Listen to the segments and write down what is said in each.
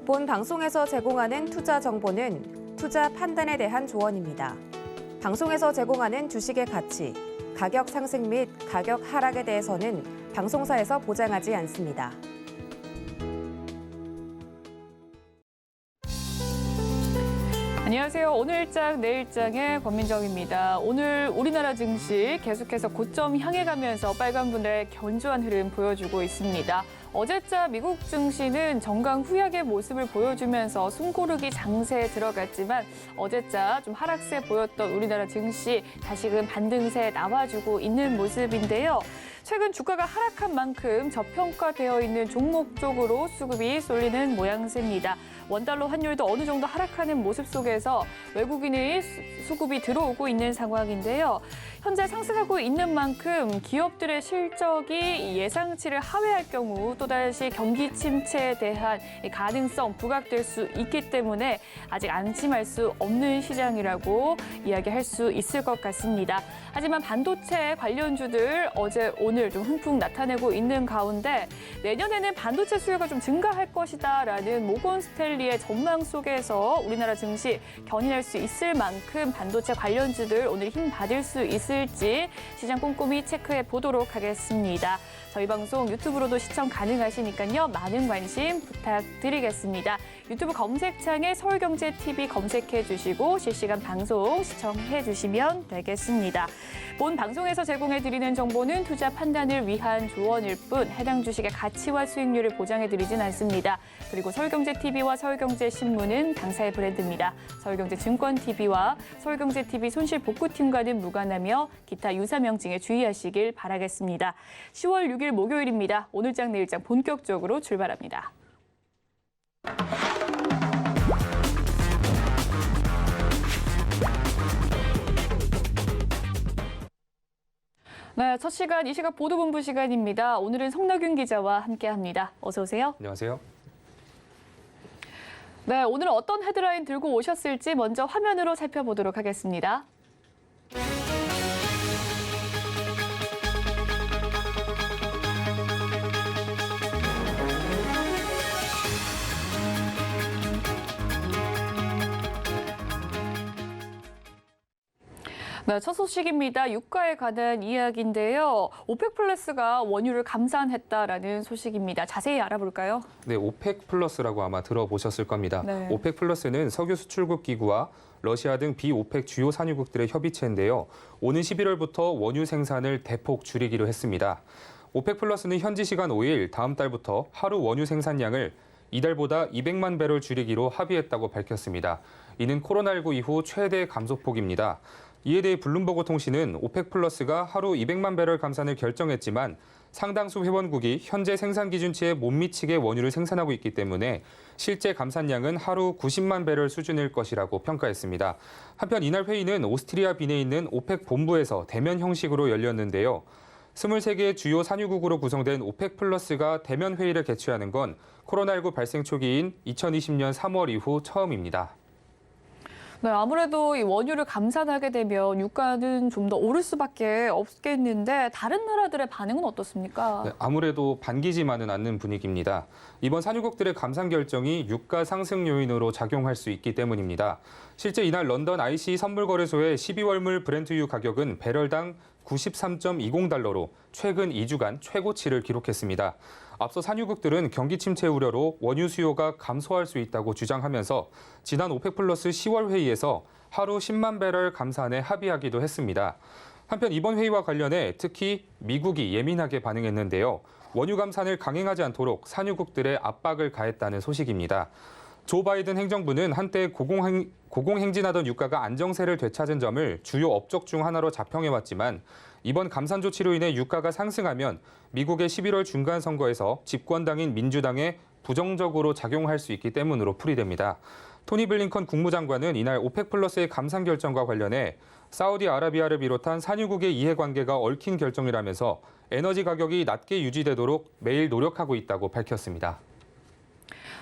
본 방송에서 제공하는 투자 정보는 투자 판단에 대한 조언입니다. 방송에서 제공하는 주식의 가치, 가격 상승 및 가격 하락에 대해서는 방송사에서 보장하지 않습니다. 안녕하세요. 오늘장 내일장의 권민정입니다. 오늘 우리나라 증시 계속해서 고점 향해 가면서 빨간불의 견조한 흐름 보여주고 있습니다. 어제자 미국 증시는 정강 후약의 모습을 보여주면서 숨고르기 장세에 들어갔지만 어제자 좀 하락세 보였던 우리나라 증시 다시금 반등세 나와주고 있는 모습인데요. 최근 주가가 하락한 만큼 저평가되어 있는 종목 쪽으로 수급이 쏠리는 모양새입니다. 원달러 환율도 어느 정도 하락하는 모습 속에서 외국인의 수급이 들어오고 있는 상황인데요. 현재 상승하고 있는 만큼 기업들의 실적이 예상치를 하회할 경우 또다시 경기 침체에 대한 가능성 부각될 수 있기 때문에 아직 안심할 수 없는 시장이라고 이야기할 수 있을 것 같습니다. 하지만 반도체 관련주들 어제 오늘 좀 훈풍 나타내고 있는 가운데 내년에는 반도체 수요가 좀 증가할 것이다라는 모건 스탠리의 전망 속에서 우리나라 증시 견인할 수 있을 만큼 반도체 관련주들 오늘 힘 받을 수 있을지 시장 꼼꼼히 체크해 보도록 하겠습니다. 저희 방송 유튜브로도 시청 가능하시니까요. 많은 관심 부탁드리겠습니다. 유튜브 검색창에 서울경제TV 검색해 주시고 실시간 방송 시청해 주시면 되겠습니다. 본 방송에서 제공해 드리는 정보는 투자 판단을 위한 조언일 뿐 해당 주식의 가치와 수익률을 보장해 드리진 않습니다. 그리고 서울경제TV와 서울경제신문은 당사의 브랜드입니다. 서울경제증권TV와 서울경제TV 손실복구팀과는 무관하며 기타 유사 명칭에 주의하시길 바라겠습니다. 10월 6일 목요일입니다. 오늘장 내일장 본격적으로 출발합니다. 네, 첫 시간 이 시각 보도본부 시간입니다. 오늘은 성나균 기자와 함께합니다. 어서 오세요. 안녕하세요. 네, 오늘은 어떤 헤드라인 들고 오셨을지 먼저 화면으로 살펴보도록 하겠습니다. 네, 첫 소식입니다. 유가에 관한 이야기인데요. 오펙 플러스가 원유를 감산했다라는 소식입니다. 자세히 알아볼까요? 네, 오펙 플러스라고 아마 들어보셨을 겁니다. 네. 오펙 플러스는 석유 수출국 기구와 러시아 등 비오펙 주요 산유국들의 협의체인데요. 오는 11월부터 원유 생산을 대폭 줄이기로 했습니다. 오펙 플러스는 현지 시간 5일 다음 달부터 하루 원유 생산량을 이달보다 200만 배럴 줄이기로 합의했다고 밝혔습니다. 이는 코로나19 이후 최대 감소폭입니다. 이에 대해 블룸버그 통신은 오펙 플러스가 하루 200만 배럴 감산을 결정했지만 상당수 회원국이 현재 생산 기준치에 못 미치게 원유를 생산하고 있기 때문에 실제 감산량은 하루 90만 배럴 수준일 것이라고 평가했습니다. 한편 이날 회의는 오스트리아 빈에 있는 오펙 본부에서 대면 형식으로 열렸는데요. 23개 주요 산유국으로 구성된 오펙 플러스가 대면 회의를 개최하는 건 코로나19 발생 초기인 2020년 3월 이후 처음입니다. 네, 아무래도 이 원유를 감산하게 되면 유가는 좀 더 오를 수밖에 없겠는데 다른 나라들의 반응은 어떻습니까? 네, 아무래도 반기지만은 않는 분위기입니다. 이번 산유국들의 감산 결정이 유가 상승 요인으로 작용할 수 있기 때문입니다. 실제 이날 런던 ICE 선물거래소의 12월물 브렌트유 가격은 배럴당 93.20달러로 최근 2주간 최고치를 기록했습니다. 앞서 산유국들은 경기 침체 우려로 원유 수요가 감소할 수 있다고 주장하면서 지난 오펙 플러스 10월 회의에서 하루 10만 배럴 감산에 합의하기도 했습니다. 한편 이번 회의와 관련해 특히 미국이 예민하게 반응했는데요. 원유 감산을 강행하지 않도록 산유국들의 압박을 가했다는 소식입니다. 조 바이든 행정부는 한때 고공행진하던 유가가 안정세를 되찾은 점을 주요 업적 중 하나로 자평해왔지만 이번 감산 조치로 인해 유가가 상승하면 미국의 11월 중간 선거에서 집권당인 민주당에 부정적으로 작용할 수 있기 때문으로 풀이됩니다. 토니 블링컨 국무장관은 이날 오펙 플러스의 감산 결정과 관련해 사우디아라비아를 비롯한 산유국의 이해관계가 얽힌 결정이라면서 에너지 가격이 낮게 유지되도록 매일 노력하고 있다고 밝혔습니다.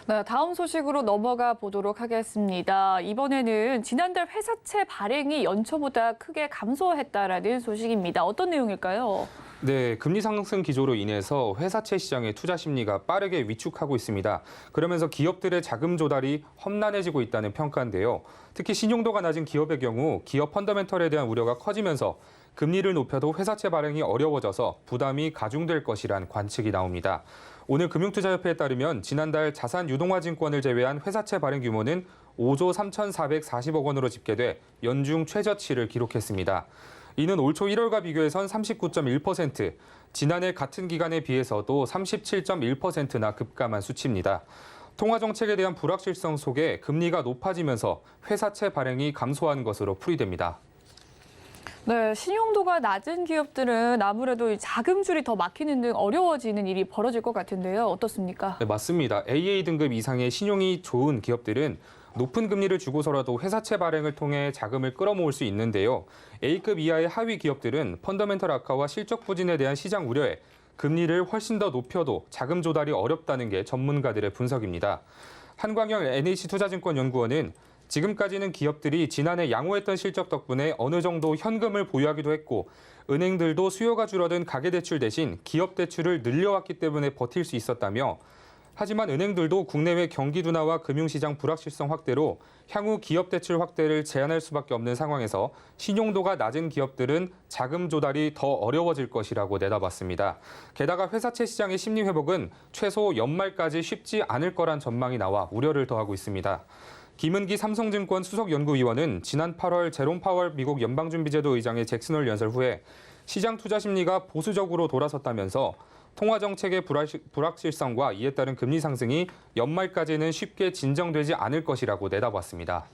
네, 다음 소식으로 넘어가 보도록 하겠습니다. 이번에는 지난달 회사채 발행이 연초보다 크게 감소했다라는 소식입니다. 어떤 내용일까요? 네, 금리 상승 기조로 인해서 회사채 시장의 투자 심리가 빠르게 위축하고 있습니다. 그러면서 기업들의 자금 조달이 험난해지고 있다는 평가인데요. 특히 신용도가 낮은 기업의 경우 기업 펀더멘털에 대한 우려가 커지면서 금리를 높여도 회사채 발행이 어려워져서 부담이 가중될 것이란 관측이 나옵니다. 오늘 금융투자협회에 따르면 지난달 자산 유동화증권을 제외한 회사채 발행 규모는 5조 3,440억 원으로 집계돼 연중 최저치를 기록했습니다. 이는 올 초 1월과 비교해선 39.1%, 지난해 같은 기간에 비해서도 37.1%나 급감한 수치입니다. 통화정책에 대한 불확실성 속에 금리가 높아지면서 회사채 발행이 감소한 것으로 풀이됩니다. 네, 신용도가 낮은 기업들은 아무래도 이 자금줄이 더 막히는 등 어려워지는 일이 벌어질 것 같은데요. 어떻습니까? 네, 맞습니다. AA 등급 이상의 신용이 좋은 기업들은 높은 금리를 주고서라도 회사채 발행을 통해 자금을 끌어모을 수 있는데요. A급 이하의 하위 기업들은 펀더멘털 악화와 실적 부진에 대한 시장 우려에 금리를 훨씬 더 높여도 자금 조달이 어렵다는 게 전문가들의 분석입니다. 한광영 NH투자증권연구원은 지금까지는 기업들이 지난해 양호했던 실적 덕분에 어느 정도 현금을 보유하기도 했고 은행들도 수요가 줄어든 가계대출 대신 기업대출을 늘려왔기 때문에 버틸 수 있었다며 하지만 은행들도 국내외 경기 둔화와 금융시장 불확실성 확대로 향후 기업대출 확대를 제한할 수밖에 없는 상황에서 신용도가 낮은 기업들은 자금 조달이 더 어려워질 것이라고 내다봤습니다. 게다가 회사채 시장의 심리 회복은 최소 연말까지 쉽지 않을 거란 전망이 나와 우려를 더하고 있습니다. 김은기 삼성증권 수석연구위원은 지난 8월 제롬 파월 미국 연방준비제도 의장의 잭슨홀 연설 후에 시장 투자 심리가 보수적으로 돌아섰다면서 통화정책의 불확실성과 이에 따른 금리 상승이 연말까지는 쉽게 진정되지 않을 것이라고 내다봤습니다.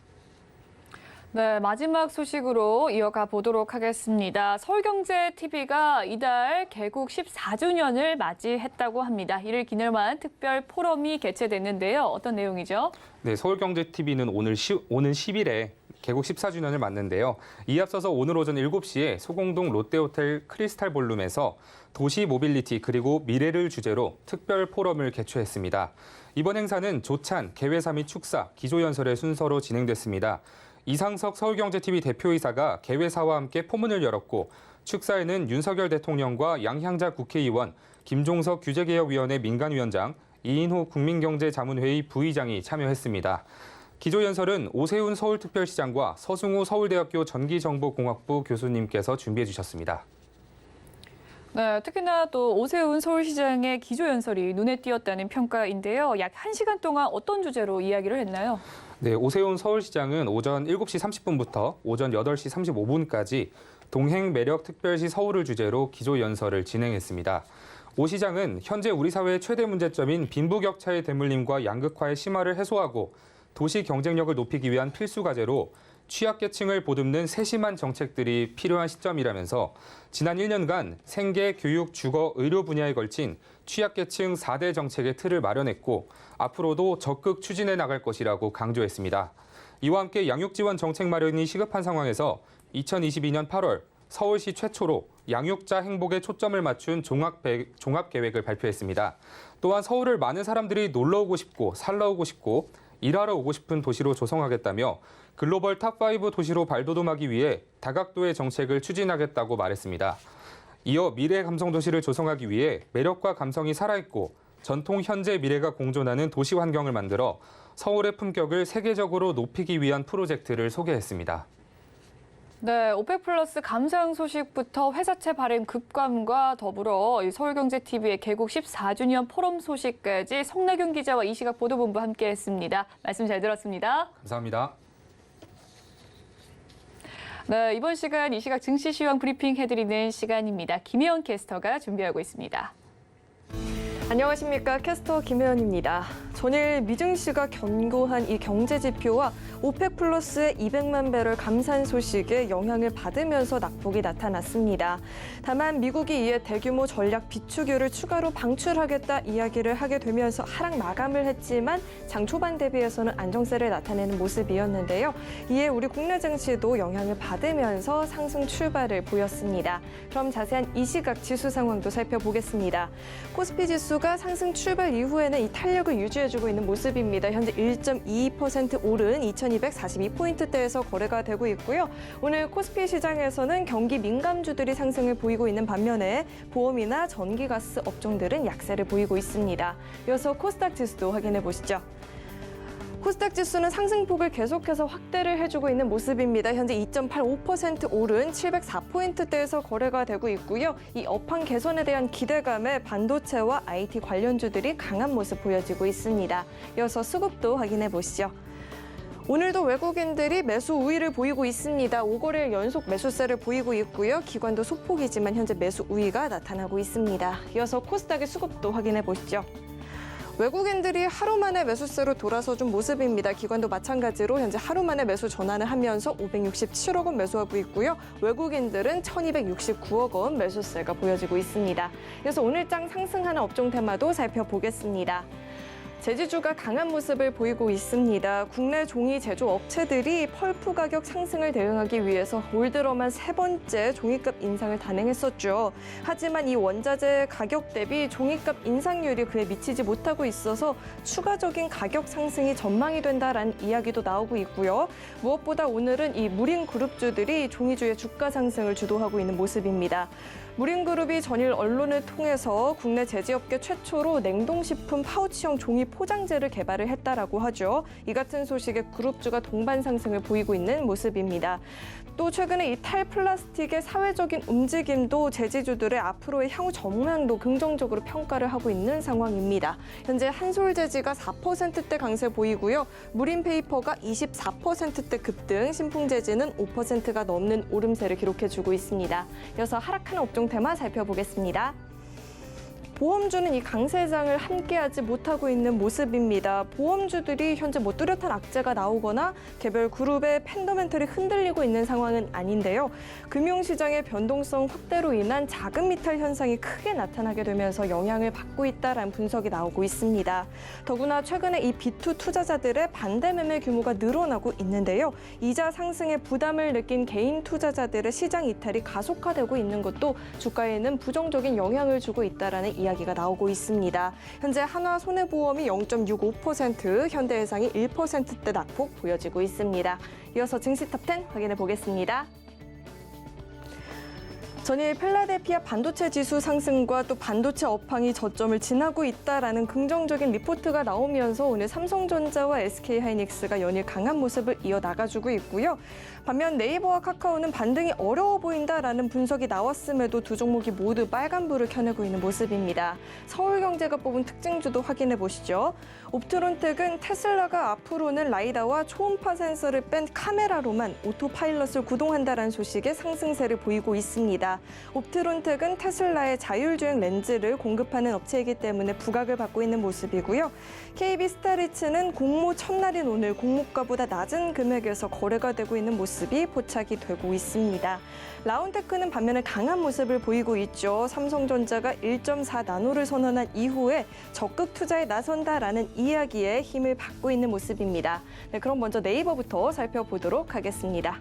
네, 마지막 소식으로 이어가 보도록 하겠습니다. 서울경제TV가 이달 개국 14주년을 맞이했다고 합니다. 이를 기념한 특별 포럼이 개최됐는데요. 어떤 내용이죠? 네, 서울경제TV는 오는 10일에 개국 14주년을 맞는데요. 이에 앞서서 오늘 오전 7시에 소공동 롯데호텔 크리스탈 볼룸에서 도시 모빌리티 그리고 미래를 주제로 특별 포럼을 개최했습니다. 이번 행사는 조찬, 개회사 및 축사, 기조연설의 순서로 진행됐습니다. 이상석 서울경제TV 대표이사가 개회사와 함께 포문을 열었고 축사에는 윤석열 대통령과 양향자 국회의원, 김종석 규제개혁위원회 민간위원장, 이인호 국민경제자문회의 부의장이 참여했습니다. 기조연설은 오세훈 서울특별시장과 서승우 서울대학교 전기정보공학부 교수님께서 준비해 주셨습니다. 네, 특히나 또 오세훈 서울시장의 기조연설이 눈에 띄었다는 평가인데요. 약 1시간 동안 어떤 주제로 이야기를 했나요? 네, 오세훈 서울시장은 오전 7시 30분부터 오전 8시 35분까지 동행 매력 특별시 서울을 주제로 기조연설을 진행했습니다. 오 시장은 현재 우리 사회의 최대 문제점인 빈부격차의 대물림과 양극화의 심화를 해소하고 도시 경쟁력을 높이기 위한 필수 과제로 취약계층을 보듬는 세심한 정책들이 필요한 시점이라면서 지난 1년간 생계, 교육, 주거, 의료 분야에 걸친 취약계층 4대 정책의 틀을 마련했고 앞으로도 적극 추진해 나갈 것이라고 강조했습니다. 이와 함께 양육지원 정책 마련이 시급한 상황에서 2022년 8월 서울시 최초로 양육자 행복에 초점을 맞춘 종합계획을 발표했습니다. 또한 서울을 많은 사람들이 놀러 오고 싶고 살러 오고 싶고 일하러 오고 싶은 도시로 조성하겠다며 글로벌 탑5 도시로 발돋움하기 위해 다각도의 정책을 추진하겠다고 말했습니다. 이어 미래 감성 도시를 조성하기 위해 매력과 감성이 살아있고 전통, 현재, 미래가 공존하는 도시 환경을 만들어 서울의 품격을 세계적으로 높이기 위한 프로젝트를 소개했습니다. 네, 오펙 플러스 감사항 소식부터 회사채 발행 급감과 더불어 서울경제TV의 개국 14주년 포럼 소식까지 성나균 기자와 이 시각 보도본부 함께했습니다. 말씀 잘 들었습니다. 감사합니다. 네, 이번 시간 이 시각 증시 시황 브리핑 해드리는 시간입니다. 김혜원 캐스터가 준비하고 있습니다. 안녕하십니까. 캐스터 김혜연입니다. 전일 미증시가 견고한 이 경제 지표와 오펙 플러스의 200만 배럴 감산 소식에 영향을 받으면서 낙폭이 나타났습니다. 다만 미국이 이에 대규모 전략 비축유를 추가로 방출하겠다 이야기를 하게 되면서 하락 마감을 했지만 장 초반 대비해서는 안정세를 나타내는 모습이었는데요. 이에 우리 국내 증시도 영향을 받으면서 상승 출발을 보였습니다. 그럼 자세한 이 시각 지수 상황도 살펴보겠습니다. 코스피 지수가 상승 출발 이후에는 이 탄력을 유지해주고 해주고 있는 모습입니다. 현재 1.22% 오른 2242포인트대에서 거래가 되고 있고요. 오늘 코스피 시장에서는 경기 민감주들이 상승을 보이고 있는 반면에 보험이나 전기가스 업종들은 약세를 보이고 있습니다. 이어서 코스닥 지수도 확인해 보시죠. 코스닥 지수는 상승폭을 계속해서 확대를 해주고 있는 모습입니다. 현재 2.85% 오른 704포인트대에서 거래가 되고 있고요. 이 업황 개선에 대한 기대감에 반도체와 IT 관련주들이 강한 모습 보여지고 있습니다. 이어서 수급도 확인해 보시죠. 오늘도 외국인들이 매수 우위를 보이고 있습니다. 5거래일 연속 매수세를 보이고 있고요. 기관도 소폭이지만 현재 매수 우위가 나타나고 있습니다. 이어서 코스닥의 수급도 확인해 보시죠. 외국인들이 하루 만에 매수세로 돌아서준 모습입니다. 기관도 마찬가지로 현재 하루 만에 매수 전환을 하면서 567억 원 매수하고 있고요. 외국인들은 1,269억 원 매수세가 보여지고 있습니다. 그래서 오늘장 상승하는 업종 테마도 살펴보겠습니다. 제지주가 강한 모습을 보이고 있습니다. 국내 종이 제조업체들이 펄프 가격 상승을 대응하기 위해서 올 들어만 세 번째 종이값 인상을 단행했었죠. 하지만 이 원자재 가격 대비 종이값 인상률이 그에 미치지 못하고 있어서 추가적인 가격 상승이 전망이 된다라는 이야기도 나오고 있고요. 무엇보다 오늘은 이 무림그룹주들이 종이주의 주가 상승을 주도하고 있는 모습입니다. 무림그룹이 전일 언론을 통해서 국내 제지업계 최초로 냉동식품 파우치형 종이 포장재를 개발을 했다라고 하죠. 이 같은 소식에 그룹주가 동반 상승을 보이고 있는 모습입니다. 또 최근에 이 탈플라스틱의 사회적인 움직임도 제지주들의 앞으로의 향후 전망도 긍정적으로 평가를 하고 있는 상황입니다. 현재 한솔제지가 4%대 강세 보이고요. 무림페이퍼가 24%대 급등, 신풍제지는 5%가 넘는 오름세를 기록해주고 있습니다. 이어서 하락하는 업종 테마 살펴보겠습니다. 보험주는 이 강세장을 함께하지 못하고 있는 모습입니다. 보험주들이 현재 뚜렷한 악재가 나오거나 개별 그룹의 팬더멘털이 흔들리고 있는 상황은 아닌데요. 금융시장의 변동성 확대로 인한 자금 이탈 현상이 크게 나타나게 되면서 영향을 받고 있다라는 분석이 나오고 있습니다. 더구나 최근에 이 B2 투자자들의 반대 매매 규모가 늘어나고 있는데요. 이자 상승에 부담을 느낀 개인 투자자들의 시장 이탈이 가속화되고 있는 것도 주가에는 부정적인 영향을 주고 있다라는 이야기가 나오고 있습니다. 현재 한화손해보험이 0.65%, 현대해상이 1%대 낙폭 보여지고 있습니다. 이어서 증시 탑10 확인해 보겠습니다. 전일 필라델피아 반도체 지수 상승과 또 반도체 업황이 저점을 지나고 있다라는 긍정적인 리포트가 나오면서 오늘 삼성전자와 SK하이닉스가 연일 강한 모습을 이어나가주고 있고요. 반면 네이버와 카카오는 반등이 어려워 보인다라는 분석이 나왔음에도 두 종목이 모두 빨간불을 켜내고 있는 모습입니다. 서울경제가 뽑은 특징주도 확인해 보시죠. 옵트론텍은 테슬라가 앞으로는 라이다와 초음파 센서를 뺀 카메라로만 오토파일럿을 구동한다라는 소식에 상승세를 보이고 있습니다. 옵트론텍은 테슬라의 자율주행 렌즈를 공급하는 업체이기 때문에 부각을 받고 있는 모습이고요. KB스타리츠는 공모 첫날인 오늘 공모가보다 낮은 금액에서 거래가 되고 있는 모습이 포착이 되고 있습니다. 라운테크는 반면에 강한 모습을 보이고 있죠. 삼성전자가 1.4나노를 선언한 이후에 적극 투자에 나선다라는 이야기에 힘을 받고 있는 모습입니다. 네, 그럼 먼저 네이버부터 살펴보도록 하겠습니다.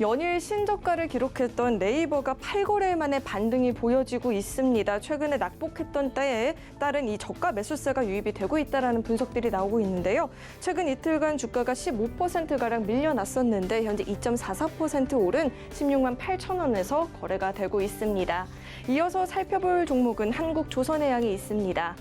연일 신저가를 기록했던 네이버가 8거래일 만에 반등이 보여지고 있습니다. 최근에 낙폭했던 때에 따른 이 저가 매수세가 유입이 되고 있다는 분석들이 나오고 있는데요. 최근 이틀간 주가가 15%가량 밀려났었는데 현재 2.44% 오른 16만 8천 원에서 거래가 되고 있습니다. 이어서 살펴볼 종목은 한국조선해양이 있습니다.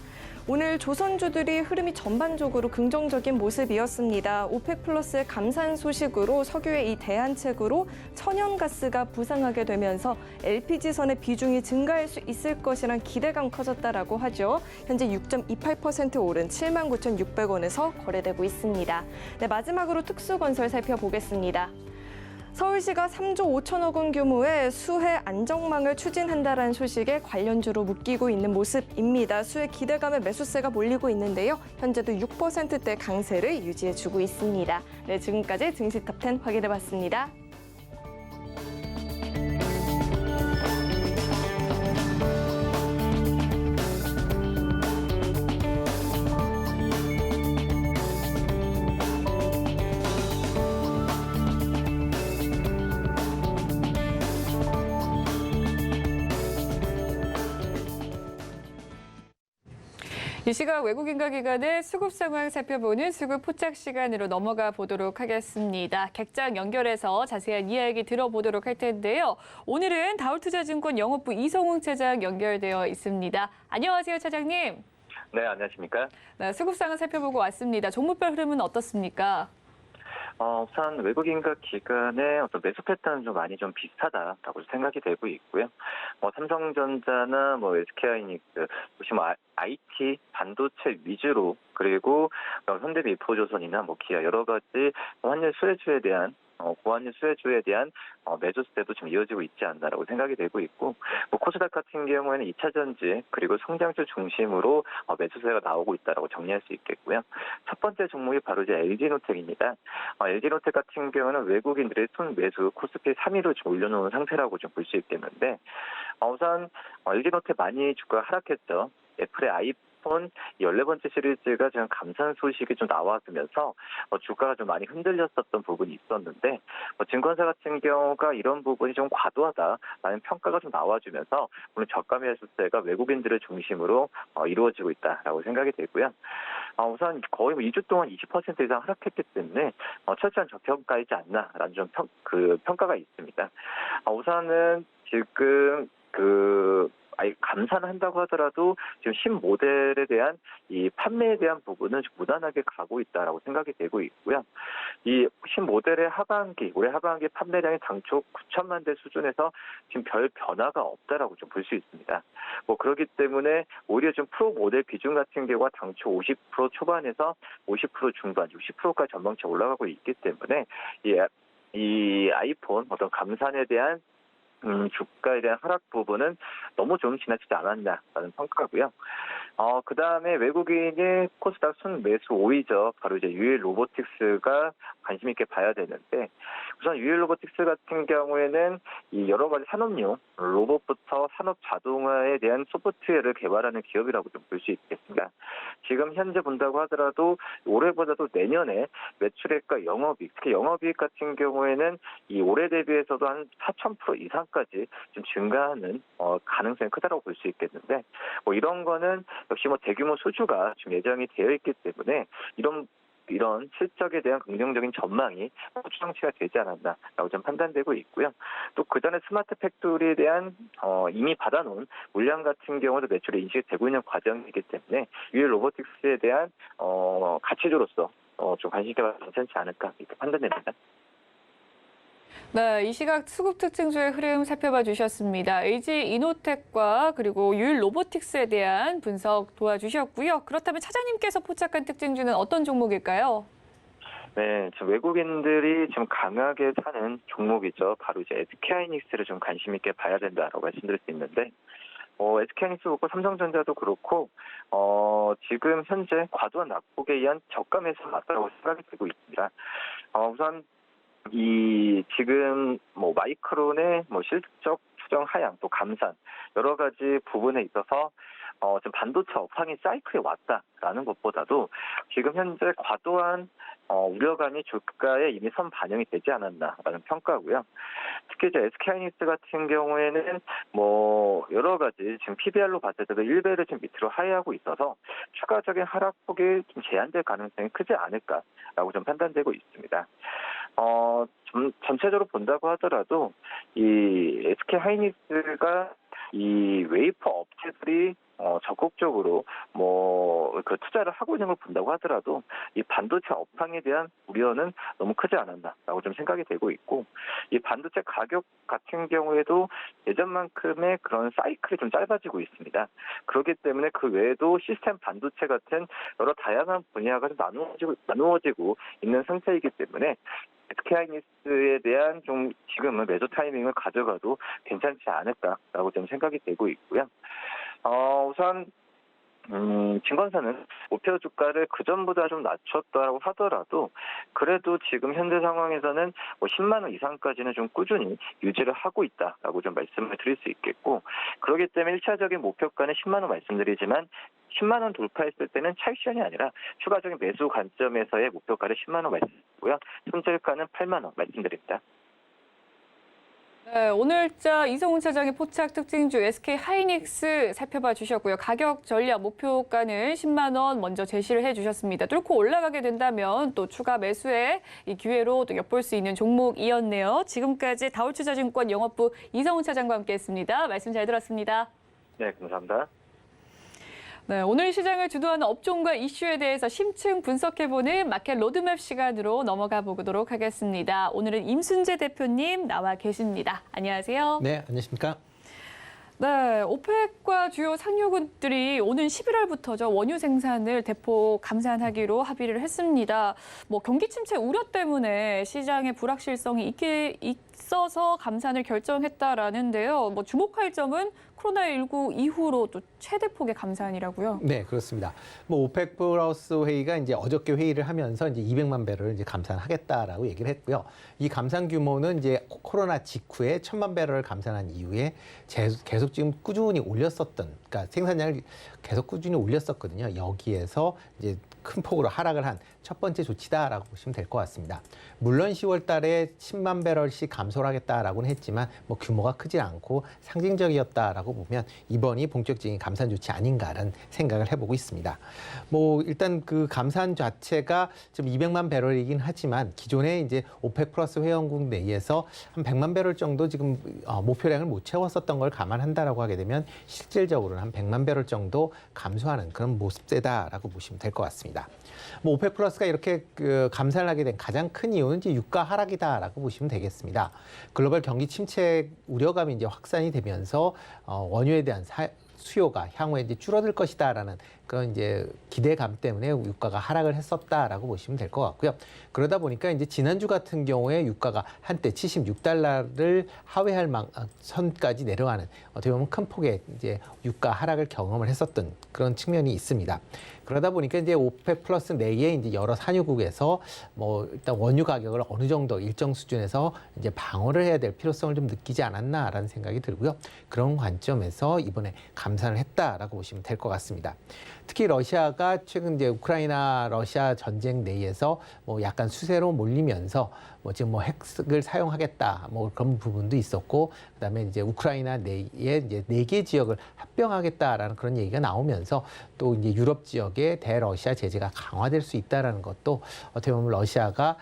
오늘 조선주들이 흐름이 전반적으로 긍정적인 모습이었습니다. 오펙 플러스의 감산 소식으로 석유의 이 대안책으로 천연가스가 부상하게 되면서 LPG선의 비중이 증가할 수 있을 것이란 기대감 커졌다라고 하죠. 현재 6.28% 오른 79,600원에서 거래되고 있습니다. 네, 마지막으로 특수건설 살펴보겠습니다. 서울시가 3조 5천억 원 규모의 수해 안정망을 추진한다라는 소식에 관련주로 묶이고 있는 모습입니다. 수해 기대감에 매수세가 몰리고 있는데요. 현재도 6%대 강세를 유지해주고 있습니다. 네, 지금까지 증시탑10 확인해봤습니다. 이 시각 외국인과 기관의 수급 상황 살펴보는 수급 포착 시간으로 넘어가 보도록 하겠습니다. 객장 연결해서 자세한 이야기 들어보도록 할 텐데요. 오늘은 다울투자증권 영업부 이성웅 차장 연결되어 있습니다. 안녕하세요, 차장님. 네, 안녕하십니까? 네, 수급 상황 살펴보고 왔습니다. 종목별 흐름은 어떻습니까? 우선 외국인과 기관의 어떤 매수 패턴은 좀 비슷하다라고 생각이 되고 있고요. 삼성전자나 SK하이닉스, 혹시 IT, 반도체 위주로, 그리고 현대미포조선이나 기아 여러 가지 환율 수혜주에 대한 고환율 수혜주에 대한 매수세도 좀 이어지고 있지 않나라고 생각이 되고 있고, 코스닥 같은 경우에는 2차 전지 그리고 성장주 중심으로 매수세가 나오고 있다라고 정리할 수 있겠고요. 첫 번째 종목이 바로 이제 LG노텍입니다. LG노텍 같은 경우는 외국인들의 순매수 코스피 3위로 좀 올려놓은 상태라고 좀 볼 수 있겠는데, 우선 LG노텍 많이 주가가 하락했죠. 애플의 아이폰 14번째 시리즈가 지금 감산 소식이 좀 나왔으면서 주가가 좀 많이 흔들렸었던 부분이 있었는데, 증권사 같은 경우가 이런 부분이 좀 과도하다라는 평가가 좀 나와주면서 오늘 저가 매수세가 외국인들을 중심으로 이루어지고 있다라고 생각이 되고요. 우선 거의 2주 동안 20% 이상 하락했기 때문에 철저한 저평가이지 않나라는 좀 평가가 있습니다. 우선은 지금 감산을 한다고 하더라도 지금 신모델에 대한 이 판매에 대한 부분은 좀 무난하게 가고 있다라고 생각이 되고 있고요. 이 신모델의 올해 하반기 판매량이 당초 9천만 대 수준에서 지금 별 변화가 없다라고 좀 볼 수 있습니다. 그렇기 때문에 오히려 좀 프로 모델 비중 같은 경우가 당초 50% 초반에서 50% 중반, 60%까지 전망치 올라가고 있기 때문에 이 아이폰 어떤 감산에 대한 주가에 대한 하락 부분은 너무 좀 지나치지 않았냐라는 평가고요. 그 다음에 외국인의 코스닥 순매수 5위죠. 바로 이제 유일 로보틱스가 관심 있게 봐야 되는데, 우선 유일 로보틱스 같은 경우에는 이 여러 가지 산업용 로봇부터 산업 자동화에 대한 소프트웨어를 개발하는 기업이라고 좀 볼 수 있겠습니다. 지금 현재 본다고 하더라도 올해보다도 내년에 매출액과 영업이익, 특히 영업이익 같은 경우에는 이 올해 대비해서도 한 4,000% 이상까지 좀 증가하는 가능성이 크다고 볼 수 있겠는데, 이런 거는 역시 대규모 수주가 좀 예정이 되어 있기 때문에 이런 실적에 대한 긍정적인 전망이 추정치가 되지 않았나라고 좀 판단되고 있고요. 또 그전에 스마트 팩토리에 대한 이미 받아놓은 물량 같은 경우도 매출이 인식이 되고 있는 과정이기 때문에 유일 로보틱스에 대한 가치주로서 좀 관심 있게 봐도 괜찮지 않을까 이렇게 판단됩니다. 네, 이 시각 수급 특징주의 흐름 살펴봐 주셨습니다. LG이노텍과 그리고 유일 로보틱스에 대한 분석 도와주셨고요. 그렇다면 차장님께서 포착한 특징주는 어떤 종목일까요? 네, 지금 외국인들이 좀 강하게 사는 종목이죠. 바로 이제 SK하이닉스를 좀 관심 있게 봐야 된다라고 말씀드릴 수 있는데, SK하이닉스 그렇고 삼성전자도 그렇고 지금 현재 과도한 낙폭에 의한 저가 매수가 맞다고 생각이 되고 있습니다. 우선 지금 마이크론의 실적 추정 하향 또 감산 여러 가지 부분에 있어서 지금 반도체 업황이 사이클에 왔다라는 것보다도 지금 현재 과도한 우려감이 주가에 이미 선 반영이 되지 않았나라는 평가고요. 특히 이제 SK하이닉스 같은 경우에는 여러 가지 지금 PBR로 봤을 때도 1배를 좀 밑으로 하회하고 있어서 추가적인 하락폭이 좀 제한될 가능성이 크지 않을까라고 좀 판단되고 있습니다. 좀 전체적으로 본다고 하더라도 이 SK하이닉스가 이 웨이퍼 업체들이 적극적으로 그 투자를 하고 있는 걸 본다고 하더라도 이 반도체 업황에 대한 우려는 너무 크지 않았나라고 좀 생각이 되고 있고, 이 반도체 가격 같은 경우에도 예전만큼의 그런 사이클이 좀 짧아지고 있습니다. 그렇기 때문에 그 외에도 시스템 반도체 같은 여러 다양한 분야가 좀 나누어지고 있는 상태이기 때문에 SK하이닉스에 대한 좀 지금은 매도 타이밍을 가져가도 괜찮지 않을까라고 좀 생각이 되고 있고요. 우선 증권사는 목표 주가를 그전보다 좀 낮췄다고 하더라도 그래도 지금 현재 상황에서는 10만 원 이상까지는 좀 꾸준히 유지를 하고 있다라고 좀 말씀을 드릴 수 있겠고, 그렇기 때문에 1차적인 목표가는 10만 원 말씀드리지만 10만 원 돌파했을 때는 차익 실현이 아니라 추가적인 매수 관점에서의 목표가를 10만 원 말씀드리고요. 손절가는 8만 원 말씀드립니다. 네, 오늘자 이성훈 차장의 포착 특징주 SK 하이닉스 살펴봐 주셨고요. 가격 전략 목표가는 10만 원 먼저 제시를 해주셨습니다. 뚫고 올라가게 된다면 또 추가 매수의 이 기회로 또 엿볼 수 있는 종목이었네요. 지금까지 다올투자증권 영업부 이성훈 차장과 함께했습니다. 말씀 잘 들었습니다. 네, 감사합니다. 네, 오늘 시장을 주도하는 업종과 이슈에 대해서 심층 분석해보는 마켓 로드맵 시간으로 넘어가 보도록 하겠습니다. 오늘은 임순재 대표님 나와 계십니다. 안녕하세요. 네, 안녕하십니까? 네, 오펙과 주요 상류국들이 오는 11월부터죠. 원유 생산을 대폭 감산하기로 합의를 했습니다. 뭐 경기 침체 우려 때문에 시장의 불확실성이 있어서 감산을 결정했다라는데요. 뭐 주목할 점은 코로나19 이후로 또 최대 폭의 감산이라고요. 네, 그렇습니다. 뭐 오펙 플러스 회의가 이제 어저께 회의를 하면서 이제 200만 배럴을 이제 감산하겠다라고 얘기를 했고요. 이 감산 규모는 이제 코로나 직후에 1000만 배럴을 감산한 이후에 계속 지금 꾸준히 올렸었던, 그러니까 생산량을 계속 꾸준히 올렸었거든요. 여기에서 이제 큰 폭으로 하락을 한 첫 번째 조치다라고 보시면 될 것 같습니다. 물론 10월 달에 10만 배럴씩 감소를 하겠다라고는 했지만 뭐 규모가 크지 않고 상징적이었다라고 보면 이번이 본격적인 감산 조치 아닌가라는 생각을 해보고 있습니다. 뭐 일단 그 감산 자체가 좀 200만 배럴이긴 하지만 기존에 이제 오펙 플러스 회원국 내에서 한 100만 배럴 정도 지금 목표량을 못 채웠었던 걸 감안한다라고 하게 되면 실질적으로는 한 100만 배럴 정도 감소하는 그런 모습세다라고 보시면 될 것 같습니다. 뭐 오펙 플러스가 이렇게 감산을 하게 된 가장 큰 이유는 이제 유가 하락이다라고 보시면 되겠습니다. 글로벌 경기 침체 우려감이 이제 확산이 되면서 원유에 대한 수요가 향후에 이제 줄어들 것이다라는 그런 이제 기대감 때문에 유가가 하락을 했었다라고 보시면 될 것 같고요. 그러다 보니까 이제 지난주 같은 경우에 유가가 한때 76달러를 하회할 선까지 내려가는 어떻게 보면 큰 폭의 이제 유가 하락을 경험을 했었던 그런 측면이 있습니다. 그러다 보니까 이제 오펙 플러스 내에 이제 여러 산유국에서 뭐 일단 원유 가격을 어느 정도 일정 수준에서 이제 방어를 해야 될 필요성을 좀 느끼지 않았나라는 생각이 들고요. 그런 관점에서 이번에 감산을 했다라고 보시면 될 것 같습니다. 특히 러시아가 최근 이제 우크라이나 러시아 전쟁 내에서 뭐 약간 수세로 몰리면서 뭐 지금 뭐 핵을 사용하겠다 뭐 그런 부분도 있었고 그다음에 이제 우크라이나 내에 이제 4개 지역을 합병하겠다라는 그런 얘기가 나오면서 또 이제 유럽 지역에 대러시아 제재가 강화될 수 있다라는 것도 어떻게 보면 러시아가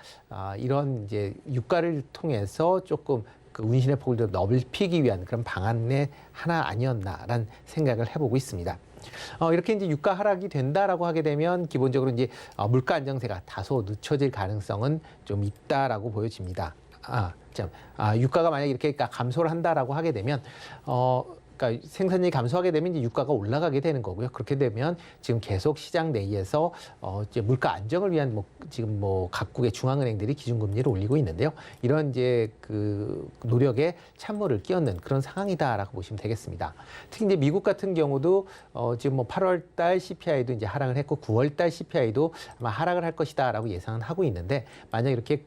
이런 이제 유가를 통해서 조금 그 운신의 폭을 더 넓히기 위한 그런 방안의 하나 아니었나라는 생각을 해보고 있습니다. 이렇게 이제 유가 하락이 된다라고 하게 되면 기본적으로 이제 물가 안정세가 다소 늦춰질 가능성은 좀 있다라고 보여집니다. 유가가 만약 이렇게 감소를 한다라고 하게 되면 그러니까 생산량이 감소하게 되면 이제 유가가 올라가게 되는 거고요. 그렇게 되면 지금 계속 시장 내에서 이제 물가 안정을 위한 지금 각국의 중앙은행들이 기준금리를 올리고 있는데요. 이런 이제 그 노력에 찬물을 끼얹는 그런 상황이다라고 보시면 되겠습니다. 특히 이제 미국 같은 경우도 지금 8월 달 CPI도 이제 하락을 했고 9월 달 CPI도 아마 하락을 할 것이다라고 예상은 하고 있는데 만약 이렇게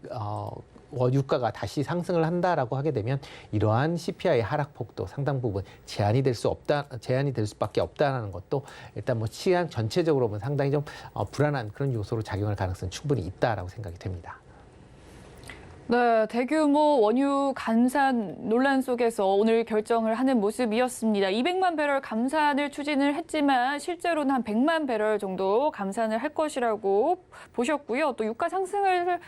유가가 다시 상승을 한다라고 하게 되면 이러한 CPI 하락폭도 상당 부분 제한이 될 수밖에 없다라는 것도 일단 시장 전체적으로 보면 상당히 좀 불안한 그런 요소로 작용할 가능성은 충분히 있다라고 생각이 됩니다. 네, 대규모 원유 감산 논란 속에서 오늘 결정을 하는 모습이었습니다. 200만 배럴 감산을 추진을 했지만 실제로는 한 100만 배럴 정도 감산을 할 것이라고 보셨고요. 또 유가 상승을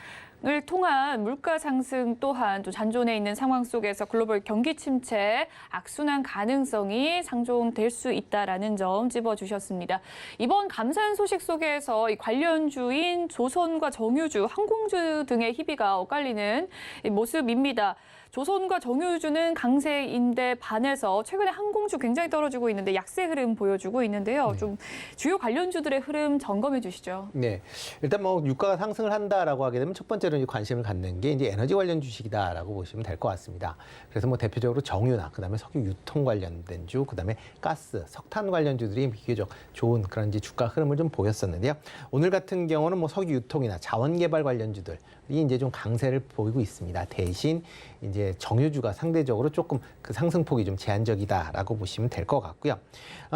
통한 물가 상승 또한 또 잔존해 있는 상황 속에서 글로벌 경기 침체 악순환 가능성이 상존될 수 있다라는 점 짚어주셨습니다. 이번 감산 소식 속에서 이 관련주인 조선과 정유주, 항공주 등의 희비가 엇갈리는 모습입니다. 조선과 정유주는 강세인데 반해서 최근에 항공주 굉장히 떨어지고 있는데 약세 흐름 보여주고 있는데요. 좀 주요 관련주들의 흐름 점검해 주시죠. 네, 일단 유가가 상승을 한다라고 하게 되면 첫 번째로 관심을 갖는 게 이제 에너지 관련 주식이다라고 보시면 될 것 같습니다. 그래서 대표적으로 정유나 그다음에 석유 유통 관련된 주, 그다음에 가스, 석탄 관련주들이 비교적 좋은 그런 이제 주가 흐름을 좀 보였었는데요. 오늘 같은 경우는 석유 유통이나 자원 개발 관련주들이 이제 좀 강세를 보이고 있습니다. 대신 이제 정유주가 상대적으로 조금 그 상승폭이 좀 제한적이다라고 보시면 될 것 같고요.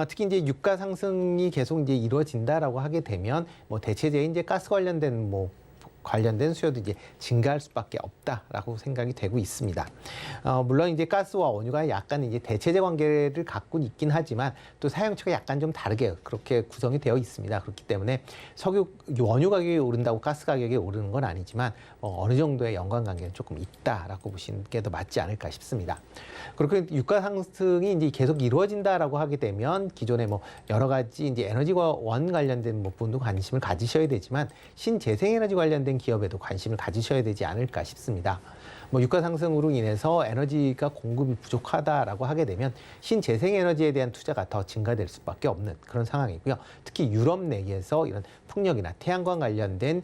특히 이제 유가 상승이 계속 이제 이루어진다라고 하게 되면 대체적인 이제 가스 관련된 관련된 수요도 이제 증가할 수밖에 없다라고 생각이 되고 있습니다. 물론 이제 가스와 원유가 약간 이제 대체제 관계를 갖고 있긴 하지만 또 사용처가 약간 좀 다르게 그렇게 구성이 되어 있습니다. 그렇기 때문에 원유 가격이 오른다고 가스 가격이 오르는 건 아니지만 어느 정도의 연관관계는 조금 있다라고 보시는 게 더 맞지 않을까 싶습니다. 그렇게 유가 상승이 이제 계속 이루어진다라고 하게 되면 기존에 뭐 여러 가지 이제 에너지와 원 관련된 부분도 관심을 가지셔야 되지만 신재생에너지 관련된 기업에도 관심을 가지셔야 되지 않을까 싶습니다. 뭐 유가 상승으로 인해서 에너지가 공급이 부족하다라고 하게 되면 신재생에너지에 대한 투자가 더 증가될 수밖에 없는 그런 상황이고요. 특히 유럽 내에서 이런 풍력이나 태양광 관련된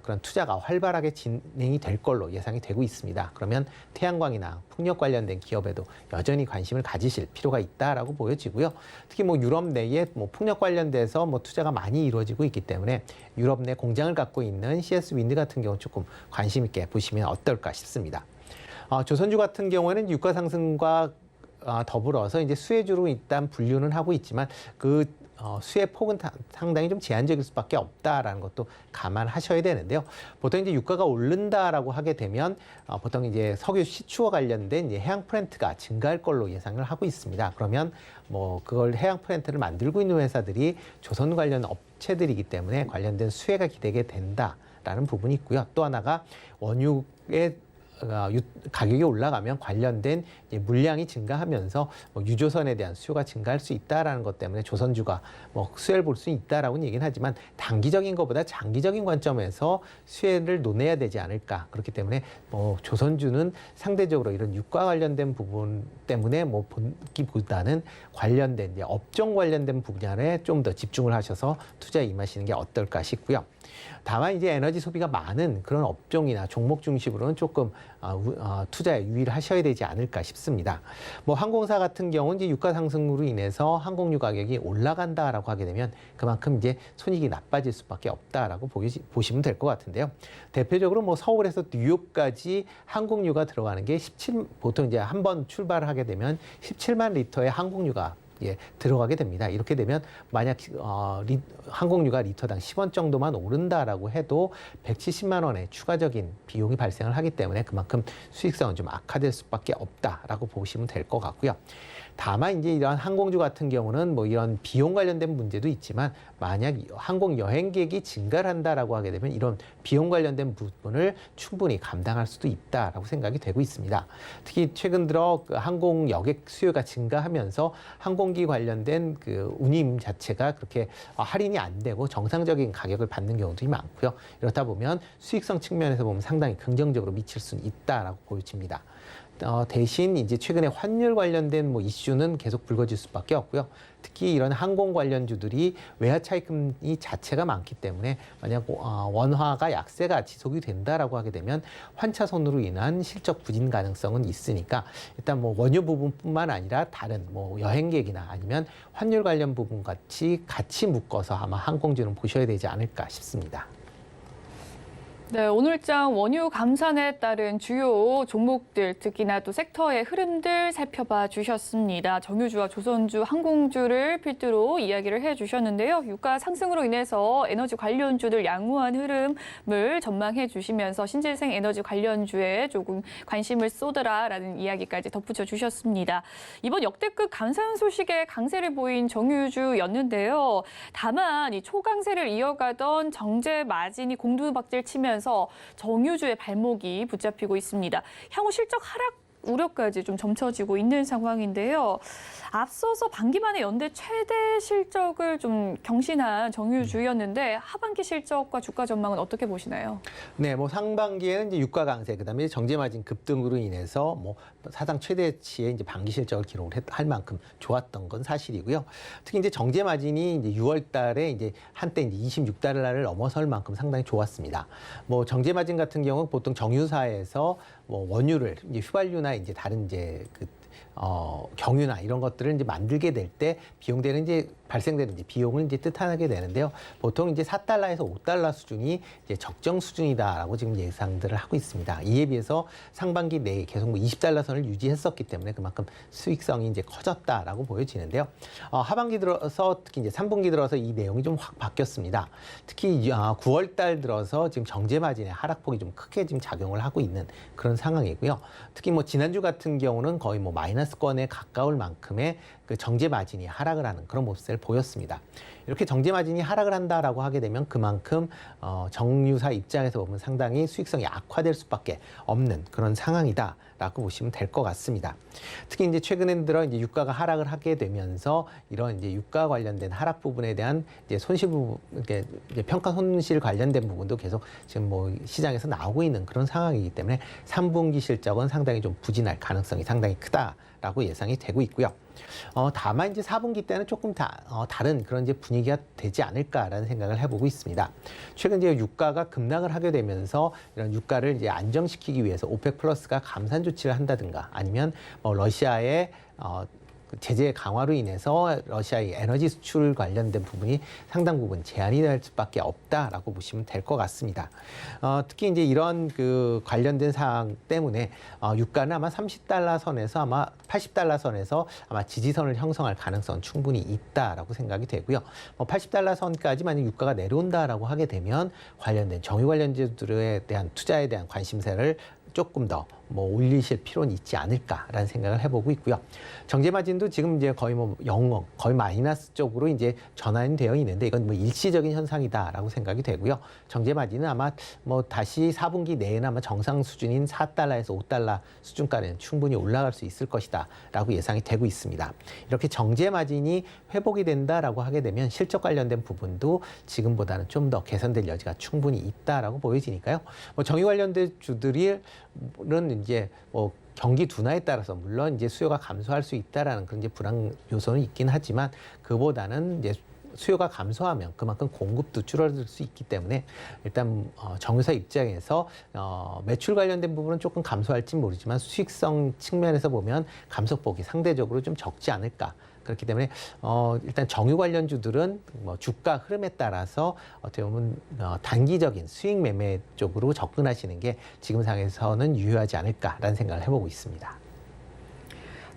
그런 투자가 활발하게 진행이 될 걸로 예상이 되고 있습니다. 그러면 태양광이나 풍력 관련된 기업에도 여전히 관심을 가지실 필요가 있다라고 보여지고요. 특히 뭐 유럽 내에 뭐 풍력 관련돼서 뭐 투자가 많이 이루어지고 있기 때문에 유럽 내 공장을 갖고 있는 CS 윈드 같은 경우 조금 관심 있게 보시면 어떨까 싶습니다. 조선주 같은 경우에는 유가 상승과 더불어서 이제 수혜주로 일단 분류는 하고 있지만 그 수혜 폭은 상당히 좀 제한적일 수밖에 없다라는 것도 감안하셔야 되는데요. 보통 이제 유가가 오른다라고 하게 되면 보통 이제 석유 시추와 관련된 이제 해양 플랜트가 증가할 걸로 예상을 하고 있습니다. 그러면 뭐 그걸 해양 플랜트를 만들고 있는 회사들이 조선 관련 업체들이기 때문에 관련된 수혜가 기대게 된다라는 부분이 있고요. 또 하나가 원유의 가격이 올라가면 관련된 물량이 증가하면서 유조선에 대한 수요가 증가할 수 있다라는 것 때문에 조선주가 뭐 수혜를 볼 수 있다라고는 얘기는 하지만 단기적인 것보다 장기적인 관점에서 수혜를 논해야 되지 않을까. 그렇기 때문에 뭐 조선주는 상대적으로 이런 유가 관련된 부분 때문에 뭐 보기보다는 관련된 이제 업종 관련된 분야에 좀 더 집중을 하셔서 투자에 임하시는 게 어떨까 싶고요. 다만 이제 에너지 소비가 많은 그런 업종이나 종목 중심으로는 조금 투자에 유의를 하셔야 되지 않을까 싶습니다. 뭐 항공사 같은 경우는 이제 유가 상승으로 인해서 항공유 가격이 올라간다라고 하게 되면 그만큼 이제 손익이 나빠질 수밖에 없다라고 보시면 될 것 같은데요. 대표적으로 뭐 서울에서 뉴욕까지 항공유가 들어가는 게 보통 이제 한 번 출발을 하게 되면 17만 리터의 항공유가 들어가게 됩니다. 이렇게 되면 만약 항공유가 리터당 10원 정도만 오른다라고 해도 170만 원의 추가적인 비용이 발생을 하기 때문에 그만큼 수익성은 좀 악화될 수밖에 없다라고 보시면 될 것 같고요. 다만 이제 이러한 항공주 같은 경우는 뭐 이런 비용 관련된 문제도 있지만 만약 항공 여행객이 증가를 한다라고 하게 되면 이런 비용 관련된 부분을 충분히 감당할 수도 있다라고 생각이 되고 있습니다. 특히 최근 들어 그 항공 여객 수요가 증가하면서 항공기 관련된 그 운임 자체가 그렇게 할인이 안 되고 정상적인 가격을 받는 경우도 많고요. 이렇다 보면 수익성 측면에서 보면 상당히 긍정적으로 미칠 수는 있다라고 보여집니다. 대신 이제 최근에 환율 관련된 뭐 이슈는 계속 불거질 수밖에 없고요. 특히 이런 항공 관련주들이 외화 차익금이 자체가 많기 때문에 만약 원화가 약세가 지속이 된다라고 하게 되면 환차손으로 인한 실적 부진 가능성은 있으니까 일단 뭐 원유 부분뿐만 아니라 다른 뭐 여행객이나 아니면 환율 관련 부분 같이 묶어서 아마 항공주는 보셔야 되지 않을까 싶습니다. 네, 오늘장 원유 감산에 따른 주요 종목들, 특히나 또 섹터의 흐름들 살펴봐 주셨습니다. 정유주와 조선주, 항공주를 필두로 이야기를 해주셨는데요. 유가 상승으로 인해서 에너지 관련주들 양호한 흐름을 전망해 주시면서 신재생 에너지 관련주에 조금 관심을 쏟으라라는 이야기까지 덧붙여 주셨습니다. 이번 역대급 감산 소식에 강세를 보인 정유주였는데요. 다만 이 초강세를 이어가던 정제 마진이 공두박질 치면서 정유주의 발목이 붙잡히고 있습니다. 향후 실적 하락 우려까지 좀 점쳐지고 있는 상황인데요. 앞서서 반기만에 연대 최대 실적을 좀 경신한 정유주였는데 하반기 실적과 주가 전망은 어떻게 보시나요? 네, 뭐 상반기에는 이제 유가 강세, 그다음에 정제 마진 급등으로 인해서 뭐 사상 최대치의 이제 반기 실적을 기록을 할 만큼 좋았던 건 사실이고요. 특히 이제 정제 마진이 이제 6월달에 이제 한때 이제 26달러를 넘어설 만큼 상당히 좋았습니다. 뭐 정제 마진 같은 경우 보통 정유사에서 뭐 원유를 이제 휘발유나 이제 다른 이제 경유나 이런 것들을 이제 만들게 될 때 비용되는 이제 발생되는 이제 비용을 이제 뜻하게 되는데요. 보통 이제 4달러에서 5달러 수준이 이제 적정 수준이다라고 지금 예상들을 하고 있습니다. 이에 비해서 상반기 내에 계속 뭐 20달러 선을 유지했었기 때문에 그만큼 수익성이 이제 커졌다라고 보여지는데요. 하반기 들어서 특히 이제 3분기 들어서 이 내용이 좀 확 바뀌었습니다. 특히 9월 달 들어서 지금 정제 마진의 하락폭이 좀 크게 지금 작용을 하고 있는 그런 상황이고요. 특히 뭐 지난주 같은 경우는 거의 뭐 마이너스권에 가까울 만큼의 그 정제 마진이 하락을 하는 그런 모습을 보였습니다. 이렇게 정제 마진이 하락을 한다라고 하게 되면 그만큼 정유사 입장에서 보면 상당히 수익성이 악화될 수밖에 없는 그런 상황이다라고 보시면 될 것 같습니다. 특히 이제 최근에 들어 이제 유가가 하락을 하게 되면서 이런 이제 유가 관련된 하락 부분에 대한 이제 손실 부분, 이제 평가 손실 관련된 부분도 계속 지금 뭐 시장에서 나오고 있는 그런 상황이기 때문에 3분기 실적은 상당히 좀 부진할 가능성이 상당히 크다라고 예상이 되고 있고요. 다만 이제 4분기 때는 조금 다른 그런 이제 분위기가 되지 않을까라는 생각을 해보고 있습니다. 최근 이제 유가가 급락을 하게 되면서 이런 유가를 이제 안정시키기 위해서 오펙 플러스가 감산 조치를 한다든가 아니면 뭐 러시아의 제재 강화로 인해서 러시아의 에너지 수출 관련된 부분이 상당 부분 제한이 될 수밖에 없다라고 보시면 될 것 같습니다. 특히 이제 이런 그 관련된 사항 때문에 유가는 아마 30달러 선에서 아마 80달러 선에서 아마 지지선을 형성할 가능성은 충분히 있다라고 생각이 되고요. 80달러 선까지 만약 유가가 내려온다라고 하게 되면 관련된 정유 관련주들에 대한 투자에 대한 관심세를 조금 더 뭐 올리실 필요는 있지 않을까라는 생각을 해보고 있고요. 정제 마진도 지금 이제 거의 뭐 영어, 거의 마이너스 쪽으로 이제 전환이 되어 있는데 이건 뭐 일시적인 현상이다라고 생각이 되고요. 정제 마진은 아마 뭐 다시 4분기 내에는 아마 정상 수준인 4달러에서 5달러 수준까지는 충분히 올라갈 수 있을 것이다라고 예상이 되고 있습니다. 이렇게 정제 마진이 회복이 된다라고 하게 되면 실적 관련된 부분도 지금보다는 좀 더 개선될 여지가 충분히 있다라고 보여지니까요. 뭐 정유 관련된 주들은 이제 뭐 경기 둔화에 따라서 물론 이제 수요가 감소할 수 있다라는 그런 이제 불안 요소는 있긴 하지만 그보다는 이제 수요가 감소하면 그만큼 공급도 줄어들 수 있기 때문에 일단 정유사 입장에서 매출 관련된 부분은 조금 감소할지 모르지만 수익성 측면에서 보면 감소폭이 상대적으로 좀 적지 않을까. 그렇기 때문에 일단 정유 관련주들은 뭐 주가 흐름에 따라서 어떻게 보면 단기적인 수익 매매 쪽으로 접근하시는 게 지금 상황에서는 유효하지 않을까라는 생각을 해보고 있습니다.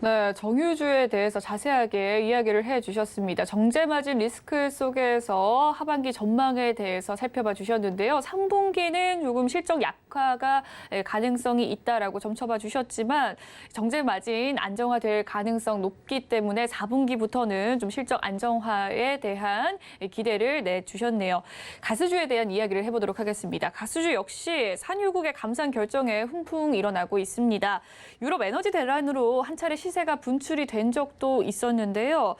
네, 정유주에 대해서 자세하게 이야기를 해주셨습니다. 정제 마진 리스크 속에서 하반기 전망에 대해서 살펴봐 주셨는데요. 3분기는 조금 실적 약화가 가능성이 있다라고 점쳐봐 주셨지만 정제 마진 안정화될 가능성 높기 때문에 4분기부터는 좀 실적 안정화에 대한 기대를 내주셨네요. 가스주에 대한 이야기를 해보도록 하겠습니다. 가스주 역시 산유국의 감산 결정에 훈풍이 일어나고 있습니다. 유럽 에너지 대란으로 한 차례 시세가 분출이 된 적도 있었는데요.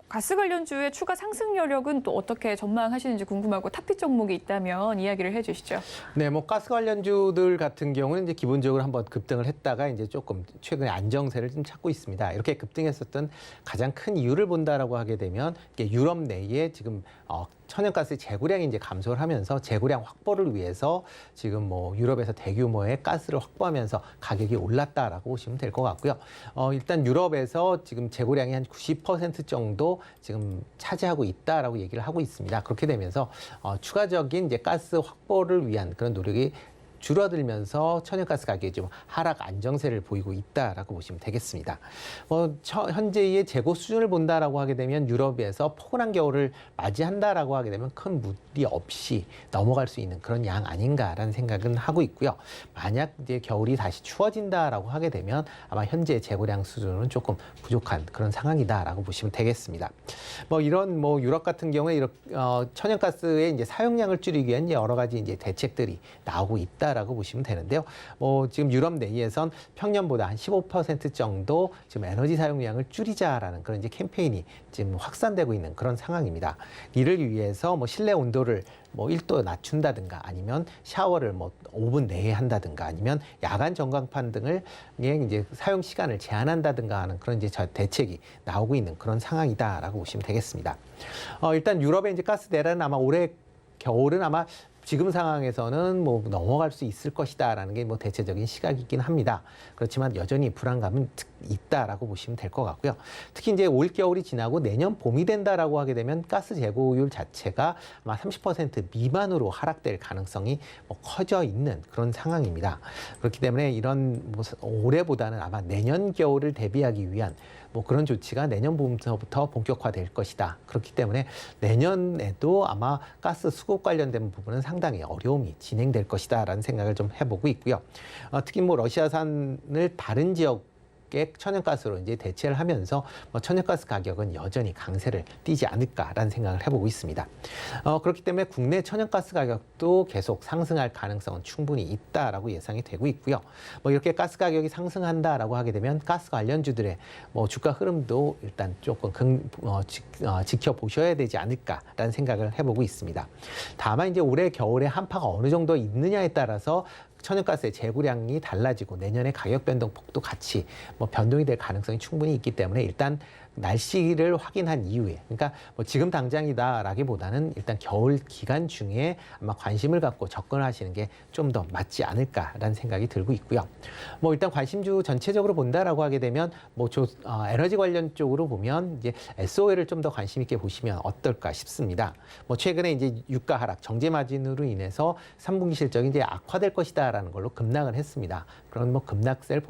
가스 관련주의 추가 상승 여력은 또 어떻게 전망하시는지 궁금하고 탑픽 종목이 있다면 이야기를 해주시죠. 네, 뭐 가스 관련주들 같은 경우는 이제 기본적으로 한번 급등을 했다가 이제 조금 최근에 안정세를 좀 찾고 있습니다. 이렇게 급등했었던 가장 큰 이유를 본다라고 하게 되면 이게 유럽 내에 지금 천연가스 재고량이 이제 감소를 하면서 재고량 확보를 위해서 지금 뭐 유럽에서 대규모의 가스를 확보하면서 가격이 올랐다라고 보시면 될 것 같고요. 일단 유럽에서 지금 재고량이 한 90% 정도 지금 차지하고 있다라고 얘기를 하고 있습니다. 그렇게 되면서 추가적인 이제 가스 확보를 위한 그런 노력이 줄어들면서 천연가스 가격이 좀 하락 안정세를 보이고 있다라고 보시면 되겠습니다. 현재의 재고 수준을 본다라고 하게 되면 유럽에서 포근한 겨울을 맞이한다라고 하게 되면 큰 무리 없이 넘어갈 수 있는 그런 양 아닌가라는 생각은 하고 있고요. 만약 이제 겨울이 다시 추워진다라고 하게 되면 아마 현재 재고량 수준은 조금 부족한 그런 상황이다라고 보시면 되겠습니다. 이런 유럽 같은 경우에 이렇게 천연가스의 이제 사용량을 줄이기 위한 여러 가지 이제 대책들이 나오고 있다. 라고 보시면 되는데요. 지금 유럽 내에선 평년보다 한 15% 정도 지금 에너지 사용량을 줄이자라는 그런 이제 캠페인이 지금 확산되고 있는 그런 상황입니다. 이를 위해서 실내 온도를 1도 낮춘다든가 아니면 샤워를 5분 내에 한다든가 아니면 야간 전광판 등을 이제 사용 시간을 제한한다든가 하는 그런 이제 대책이 나오고 있는 그런 상황이다라고 보시면 되겠습니다. 일단 유럽의 이제 가스 대란은 아마 올해 겨울은 아마 지금 상황에서는 뭐 넘어갈 수 있을 것이다라는 게 뭐 대체적인 시각이긴 합니다. 그렇지만 여전히 불안감은 있다라고 보시면 될 것 같고요. 특히 이제 올 겨울이 지나고 내년 봄이 된다라고 하게 되면 가스 재고율 자체가 아마 30% 미만으로 하락될 가능성이 뭐 커져 있는 그런 상황입니다. 그렇기 때문에 이런 뭐 올해보다는 아마 내년 겨울을 대비하기 위한 뭐 그런 조치가 내년 봄부터 본격화될 것이다. 그렇기 때문에 내년에도 아마 가스 수급 관련된 부분은 상당히 어려움이 진행될 것이다라는 생각을 좀 해보고 있고요. 특히 뭐 러시아산을 다른 지역의 천연가스로 이제 대체를 하면서 뭐 천연가스 가격은 여전히 강세를 띠지 않을까라는 생각을 해보고 있습니다. 그렇기 때문에 국내 천연가스 가격도 계속 상승할 가능성은 충분히 있다라고 예상이 되고 있고요. 뭐 이렇게 가스 가격이 상승한다라고 하게 되면 가스 관련주들의 뭐 주가 흐름도 일단 조금 지켜보셔야 되지 않을까라는 생각을 해보고 있습니다. 다만 이제 올해 겨울에 한파가 어느 정도 있느냐에 따라서 천연가스의 재고량이 달라지고 내년에 가격 변동폭도 같이 뭐 변동이 될 가능성이 충분히 있기 때문에 일단 날씨를 확인한 이후에, 그러니까 뭐 지금 당장이다라기보다는 일단 겨울 기간 중에 아마 관심을 갖고 접근하시는 게 좀 더 맞지 않을까라는 생각이 들고 있고요. 뭐 일단 관심주 전체적으로 본다라고 하게 되면 뭐 에너지 관련 쪽으로 보면 이제 SOL을 좀 더 관심 있게 보시면 어떨까 싶습니다. 뭐 최근에 이제 유가 하락, 정제 마진으로 인해서 3분기 실적이 이제 악화될 것이다라는 걸로 급락을 했습니다. 그런 뭐 급락세를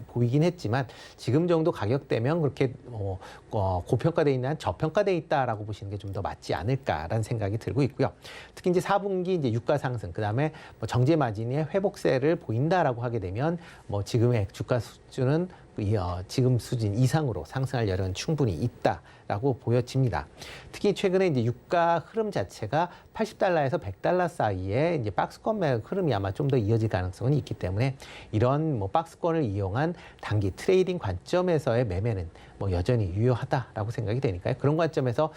보이긴 했지만 지금 정도 가격대면 그렇게 고평가돼 있는 저평가돼 있다라고 보시는 게 좀 더 맞지 않을까라는 생각이 들고 있고요. 특히 이제 4분기 이제 유가 상승, 그다음에 뭐 정제 마진의 회복세를 보인다라고 하게 되면 뭐 지금의 주가 수준은 지금 수준 이상으로 상승할 여력은 충분히 있다라고 보여집니다. 특히 최근에 이제 유가 흐름 자체가 80달러에서 100달러 사이에 이제 박스권 매각 흐름이 아마 좀 더 이어질 가능성은 있기 때문에 이런 뭐 박스권을 이용한 단기 트레이딩 관점에서의 매매는 뭐 여전히 유효하다라고 생각이 되니까요. 그런 관점에서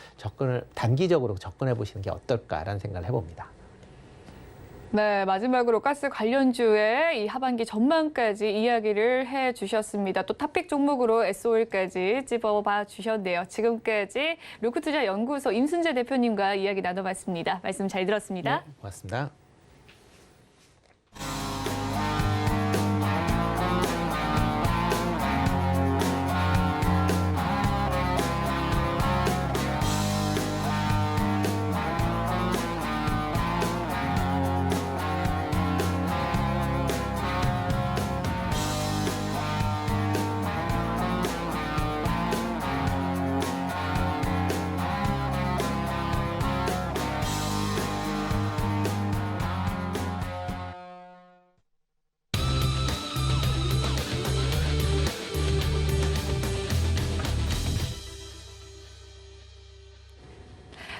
단기적으로 접근해 보시는 게 어떨까라는 생각을 해봅니다. 네, 마지막으로 가스 관련주의 이 하반기 전망까지 이야기를 해주셨습니다. 또 탑픽 종목으로 SOL까지 찝어봐 주셨네요. 지금까지 루크투자연구소 임순재 대표님과 이야기 나눠봤습니다. 말씀 잘 들었습니다. 네, 고맙습니다.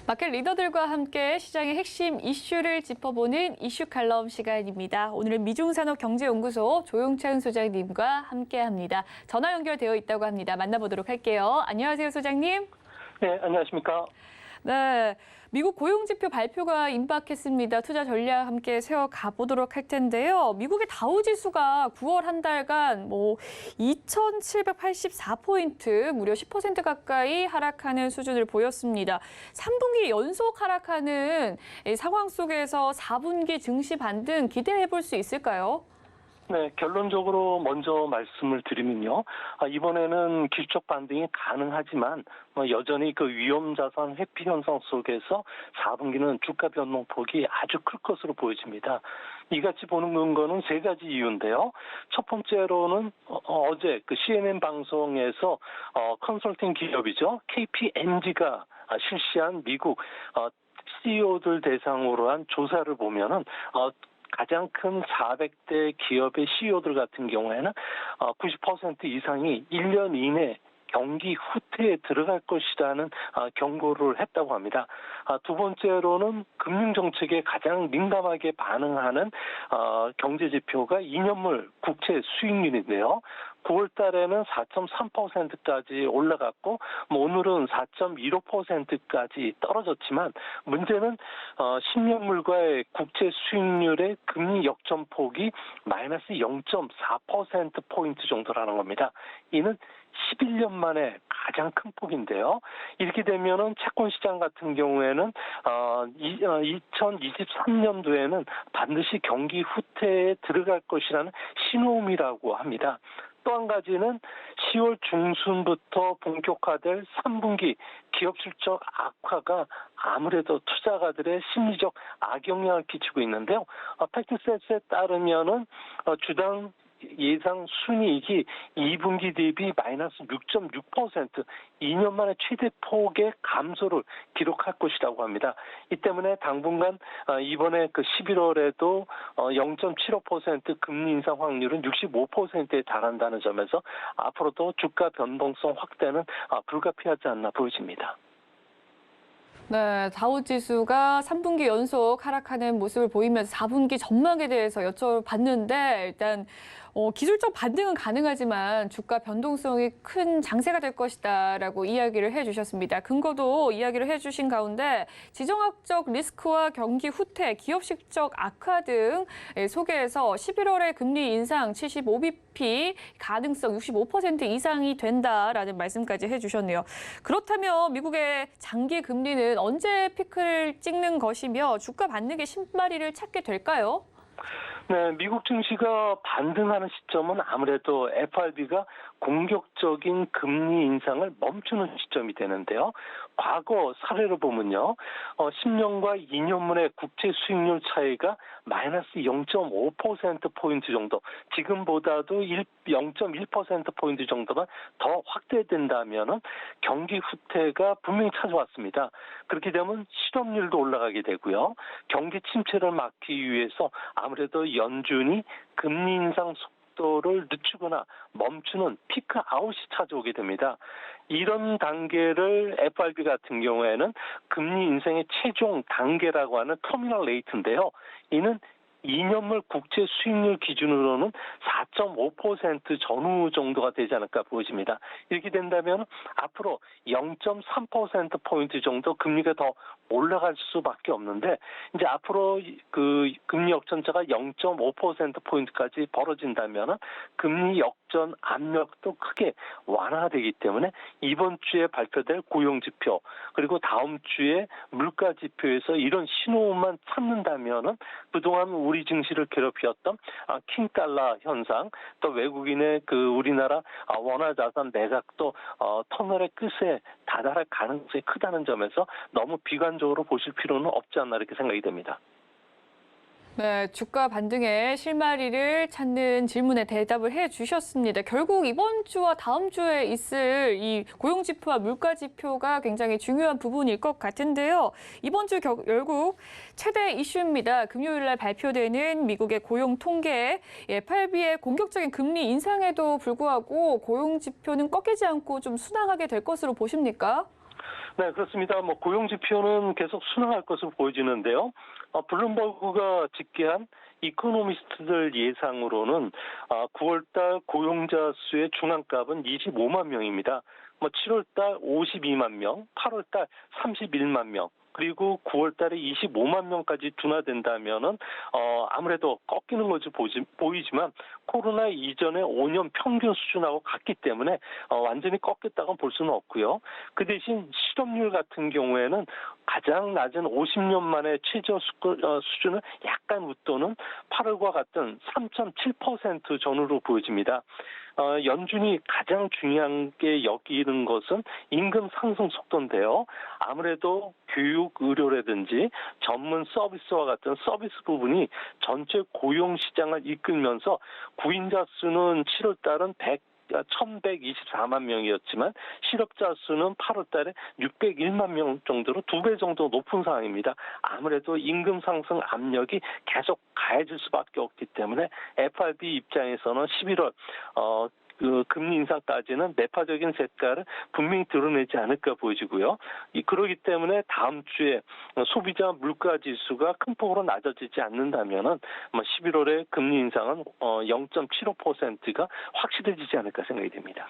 마켓 리더들과 함께 시장의 핵심 이슈를 짚어보는 이슈 칼럼 시간입니다. 오늘은 미중산업경제연구소 조용찬 소장님과 함께합니다. 전화 연결되어 있다고 합니다. 만나보도록 할게요. 안녕하세요, 소장님. 네, 안녕하십니까. 네, 미국 고용지표 발표가 임박했습니다. 투자 전략 함께 세워가 보도록 할 텐데요. 미국의 다우지수가 9월 한 달간 2,784포인트, 무려 10% 가까이 하락하는 수준을 보였습니다. 3분기 연속 하락하는 상황 속에서 4분기 증시 반등 기대해 볼 수 있을까요? 네, 결론적으로 먼저 말씀을 드리면요. 이번에는 기술적 반등이 가능하지만 여전히 그 위험자산 회피 현상 속에서 4분기는 주가 변동폭이 아주 클 것으로 보여집니다. 이같이 보는 근거는 세 가지 이유인데요. 첫 번째로는 어제 그 CNN 방송에서 컨설팅 기업이죠. KPMG가 실시한 미국 CEO들 대상으로 한 조사를 보면은 가장 큰 400대 기업의 CEO들 같은 경우에는 90% 이상이 1년 이내 경기 후퇴에 들어갈 것이라는 경고를 했다고 합니다. 두 번째로는 금융정책에 가장 민감하게 반응하는 경제지표가 2년물 국채 수익률인데요. 9월 달에는 4.3%까지 올라갔고 오늘은 4.15%까지 떨어졌지만 문제는 10년물과의 국채 수익률의 금리 역전폭이 마이너스 0.4%포인트 정도라는 겁니다. 이는 11년 만에 가장 큰 폭인데요. 이렇게 되면은 채권 시장 같은 경우에는 경우에는 2023년도에는 반드시 경기 후퇴에 들어갈 것이라는 신호음이라고 합니다. 또 한 가지는 10월 중순부터 본격화될 3분기 기업 실적 악화가 아무래도 투자가들의 심리적 악영향을 끼치고 있는데요. 팩트셋에 따르면은 주당 예상 순이익이 2분기 대비 마이너스 6.6%, 2년 만에 최대 폭의 감소를 기록할 것이라고 합니다. 이 때문에 당분간 이번에 그 11월에도 0.75% 금리 인상 확률은 65%에 달한다는 점에서 앞으로도 주가 변동성 확대는 불가피하지 않나 보여집니다. 네, 다우지수가 3분기 연속 하락하는 모습을 보이면서 4분기 전망에 대해서 여쭤봤는데 일단 기술적 반등은 가능하지만 주가 변동성이 큰 장세가 될 것이다라고 이야기를 해주셨습니다. 근거도 이야기를 해주신 가운데 지정학적 리스크와 경기 후퇴, 기업 실적 악화 등 소개해서 11월에 금리 인상 75bp 가능성 65% 이상이 된다라는 말씀까지 해주셨네요. 그렇다면 미국의 장기 금리는 언제 피크를 찍는 것이며 주가 반등의 신마리를 찾게 될까요? 네, 미국 증시가 반등하는 시점은 아무래도 FRB가 공격적인 금리 인상을 멈추는 시점이 되는데요. 과거 사례를 보면요. 10년과 2년물의 국채 수익률 차이가 마이너스 0.5%포인트 정도, 지금보다도 0.1%포인트 정도만 더 확대된다면 경기 후퇴가 분명히 찾아왔습니다. 그렇게 되면 실업률도 올라가게 되고요. 경기 침체를 막기 위해서 아무래도 연준이 금리 인상 속도를 늦추거나 멈추는 피크 아웃이 찾아오게 됩니다. 이런 단계를 FRB 같은 경우에는 금리 인상의 최종 단계라고 하는 터미널 레이트인데요. 이는 2년물 국채 수익률 기준으로는 4.5% 전후 정도가 되지 않을까 보여집니다. 이렇게 된다면 앞으로 0.3%포인트 정도 금리가 더 올라갈 수밖에 없는데, 이제 앞으로 그 금리 역전자가 0.5%포인트까지 벌어진다면 금리 역전 압력도 크게 완화되기 때문에 이번 주에 발표될 고용지표, 그리고 다음 주에 물가지표에서 이런 신호만 찾는다면 그동안 우리 증시를 괴롭혔던 킹달러 현상, 또 외국인의 그 우리나라 원화자산 매각도 터널의 끝에 다다를 가능성이 크다는 점에서 너무 비관적으로 보실 필요는 없지 않나 이렇게 생각이 됩니다. 네, 주가 반등의 실마리를 찾는 질문에 대답을 해주셨습니다. 결국 이번 주와 다음 주에 있을 이 고용지표와 물가지표가 굉장히 중요한 부분일 것 같은데요. 이번 주 결국 최대 이슈입니다. 금요일 날 발표되는 미국의 고용 통계, FRB의 공격적인 금리 인상에도 불구하고 고용지표는 꺾이지 않고 좀 순항하게 될 것으로 보십니까? 네, 그렇습니다. 고용 지표는 계속 순항할 것으로 보여지는데요. 블룸버그가 집계한 이코노미스트들 예상으로는 9월달 고용자 수의 중앙값은 25만 명입니다. 7월달 52만 명, 8월달 31만 명, 그리고 9월 달에 25만 명까지 둔화된다면은 아무래도 꺾이는 것이 보이지만 코로나 이전의 5년 평균 수준하고 같기 때문에 완전히 꺾였다고는 볼 수는 없고요. 그 대신 실업률 같은 경우에는 가장 낮은 50년 만에 최저 수준을 약간 웃도는 8월과 같은 3.7% 전후로 보여집니다. 연준이 가장 중요한 게 여기는 것은 임금 상승 속도인데요. 아무래도 교육, 의료라든지 전문 서비스와 같은 서비스 부분이 전체 고용 시장을 이끌면서 구인자 수는 7월 달은 1,124만 명이었지만 실업자 수는 8월 달에 601만 명 정도로 2배 정도 높은 상황입니다. 아무래도 임금 상승 압력이 계속 가해질 수밖에 없기 때문에 FRB 입장에서는 11월 그 금리 인상까지는 매파적인 색깔을 분명히 드러내지 않을까 보여지고요. 그러기 때문에 다음 주에 소비자 물가 지수가 큰 폭으로 낮아지지 않는다면은 11월에 금리 인상은 0.75%가 확실해지지 않을까 생각이 됩니다.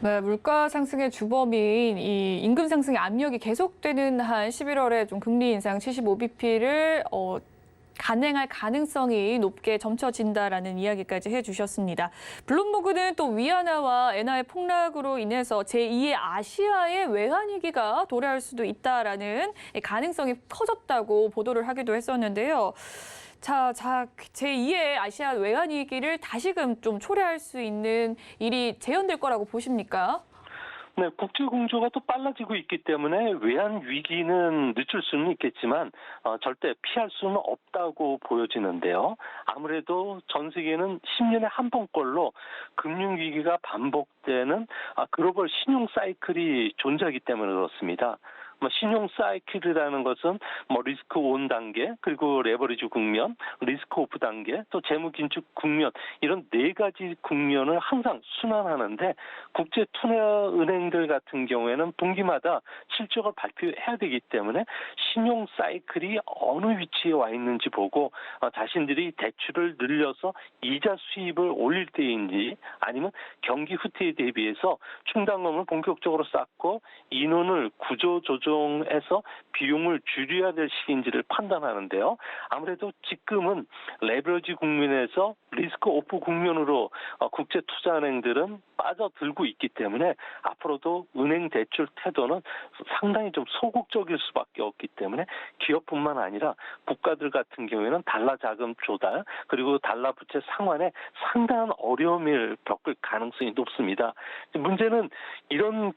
네, 물가 상승의 주범인 이 임금 상승의 압력이 계속되는 한 11월에 좀 금리 인상 75bp를 간행할 가능성이 높게 점쳐진다라는 이야기까지 해주셨습니다. 블룸버그는 또 위안화와 엔화의 폭락으로 인해서 제2의 아시아의 외환위기가 도래할 수도 있다라는 가능성이 커졌다고 보도를 하기도 했었는데요. 자, 제2의 아시아 외환위기를 다시금 좀 초래할 수 있는 일이 재현될 거라고 보십니까? 네, 국제 공조가 또 빨라지고 있기 때문에 외환 위기는 늦출 수는 있겠지만 절대 피할 수는 없다고 보여지는데요. 아무래도 전 세계는 10년에 한 번꼴로 금융 위기가 반복되는 글로벌 신용 사이클이 존재하기 때문에 그렇습니다. 신용 사이클이라는 것은 리스크 온 단계, 그리고 레버리지 국면, 리스크 오프 단계, 또 재무 긴축 국면, 이런 네 가지 국면을 항상 순환하는데, 국제 투자은행들 같은 경우에는 분기마다 실적을 발표해야 되기 때문에 신용 사이클이 어느 위치에 와 있는지 보고 자신들이 대출을 늘려서 이자 수입을 올릴 때인지, 아니면 경기 후퇴에 대비해서 충당금을 본격적으로 쌓고 인원을 구조 조정해서 비용을 줄여야 될 시기인지를 판단하는데요. 아무래도 지금은 레버리지 국면에서 리스크 오프 국면으로 국제 투자은행들은 빠져들고 있기 때문에 앞으로도 은행 대출 태도는 상당히 좀 소극적일 수밖에 없기 때문에 기업뿐만 아니라 국가들 같은 경우에는 달러 자금 조달, 그리고 달러 부채 상환에 상당한 어려움을 겪을 가능성이 높습니다. 문제는 이런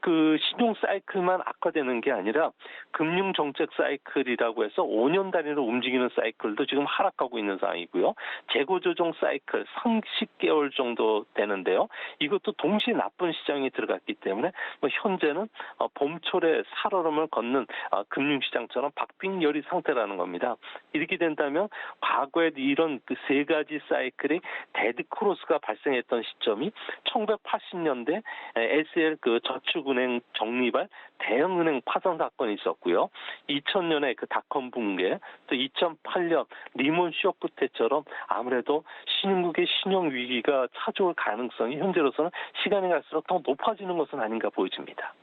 신용 사이클만 악화되는 게 아니라 금융 정책 사이클이라고 해서 5년 단위로 움직이는 사이클도 지금 하락하고 있는 상황이고요. 재고 조정 사이클 30개월 정도 되는데요. 이것도 동시에 나쁜 시장이 들어갔기 때문에 현재는 봄철에 살얼음을 걷는 금융시장처럼 박빙열이 상태라는 겁니다. 이렇게 된다면 과거에 이런 세 가지 사이클의 데드크로스가 발생했던 시점이 1980년대 LCL 저축은행 정리발 대형은행 파산 사건이 있었고요. 2000년에 닷컴 붕괴, 또 2008년 리먼 쇼크 때처럼 아무래도 신흥국의 신용 위기가 찾아올 가능성이 현재로서는 시간이 갈수록 더 높아지는 것은 아닌가 보여집니다.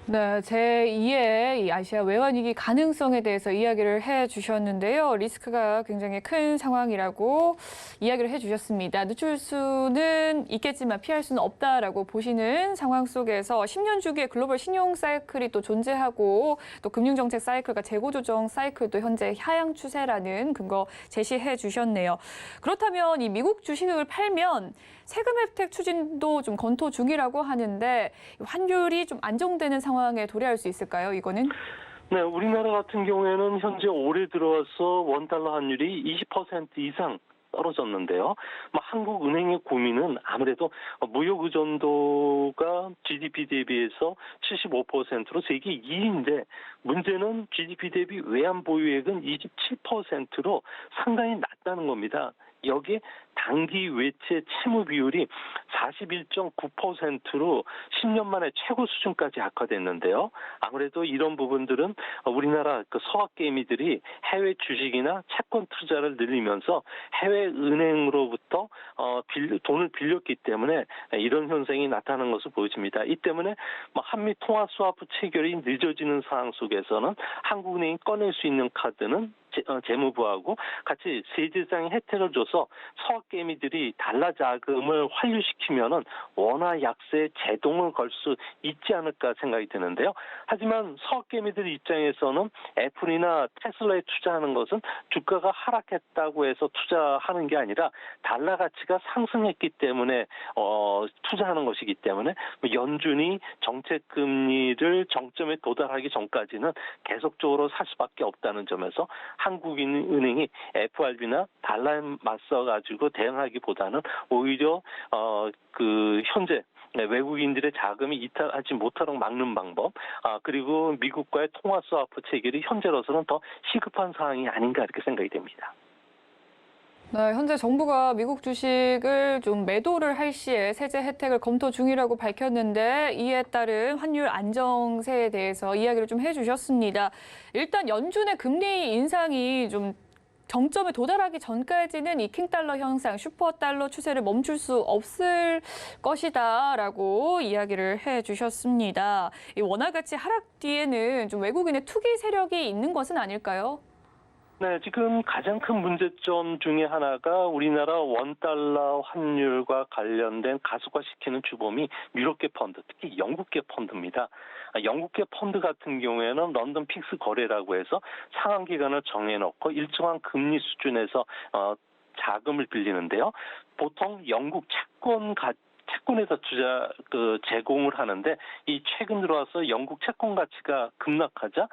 네, 제2의 이 아시아 외환위기 가능성에 대해서 이야기를 해주셨는데요. 리스크가 굉장히 큰 상황이라고 이야기를 해주셨습니다. 늦출 수는 있겠지만 피할 수는 없다라고 보시는 상황 속에서 10년 주기의 글로벌 신용 사이클이 또 존재하고 또 금융정책 사이클과 재고조정 사이클도 현재 하향 추세라는 근거 제시해 주셨네요. 그렇다면 이 미국 주식을 팔면 세금 혜택 추진도 좀 검토 중이라고 하는데 환율이 좀 안정되는 상황에 도래할 수 있을까요? 이거는? 네, 우리나라 같은 경우에는 현재 올해 들어와서 원달러 환율이 20% 이상 떨어졌는데요. 한국은행의 고민은 아무래도 무역 의존도가 GDP 대비해서 75%로 세계 2위인데 문제는 GDP 대비 외환 보유액은 27%로 상당히 낮다는 겁니다. 여기에 단기 외채 채무 비율이 41.9%로 10년 만에 최고 수준까지 악화됐는데요. 아무래도 이런 부분들은 우리나라 서학개미들이 해외 주식이나 채권 투자를 늘리면서 해외 은행으로부터 돈을 빌렸기 때문에 이런 현상이 나타나는 것으로 보여집니다. 이 때문에 한미 통화 스와프 체결이 늦어지는 상황 속에서는 한국은행이 꺼낼 수 있는 카드는 재무부하고 같이 세제상의 혜택을 줘서 서학개미들이 달러 자금을 환류시키면은 원화 약세에 제동을 걸 수 있지 않을까 생각이 드는데요. 하지만 서학개미들 입장에서는 애플이나 테슬라에 투자하는 것은 주가가 하락했다고 해서 투자하는 게 아니라 달러 가치가 상승했기 때문에 투자하는 것이기 때문에 연준이 정책 금리를 정점에 도달하기 전까지는 계속적으로 살 수밖에 없다는 점에서 한국은행이 FRB나 달러에 맞서가지고 대응하기보다는 오히려 현재 외국인들의 자금이 이탈하지 못하도록 막는 방법, 그리고 미국과의 통화 스와프 체결이 현재로서는 더 시급한 상황이 아닌가 이렇게 생각이 됩니다. 네, 현재 정부가 미국 주식을 좀 매도를 할 시에 세제 혜택을 검토 중이라고 밝혔는데 이에 따른 환율 안정세에 대해서 이야기를 좀 해주셨습니다. 일단 연준의 금리 인상이 좀 정점에 도달하기 전까지는 이 킹달러 현상, 슈퍼달러 추세를 멈출 수 없을 것이다라고 이야기를 해주셨습니다. 이 원화 가치 하락 뒤에는 좀 외국인의 투기 세력이 있는 것은 아닐까요? 네, 지금 가장 큰 문제점 중에 하나가 우리나라 원달러 환율과 관련된 가속화시키는 주범이 유럽계 펀드, 특히 영국계 펀드입니다. 영국계 펀드 같은 경우에는 런던 픽스 거래라고 해서 상한 기간을 정해놓고 일정한 금리 수준에서 자금을 빌리는데요. 보통 영국 채권에서 제공을 하는데 이 최근 들어와서 영국 채권 가치가 급락하자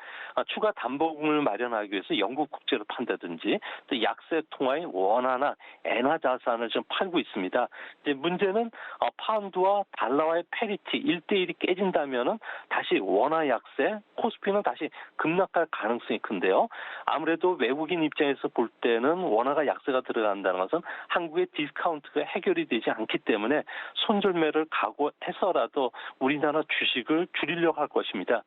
추가 담보금을 마련하기 위해서 영국 국채를 판다든지 또 약세 통화인 원화나 엔화 자산을 좀 팔고 있습니다. 이제 문제는 파운드와 달러와의 패리티 1대1이 깨진다면은 다시 원화 약세, 코스피는 다시 급락할 가능성이 큰데요. 아무래도 외국인 입장에서 볼 때는 원화가 약세가 들어간다는 것은 한국의 디스카운트가 해결이 되지 않기 때문에 손절매를 각오해서라도 우리나라 주식을 줄이려고 할 것입니다.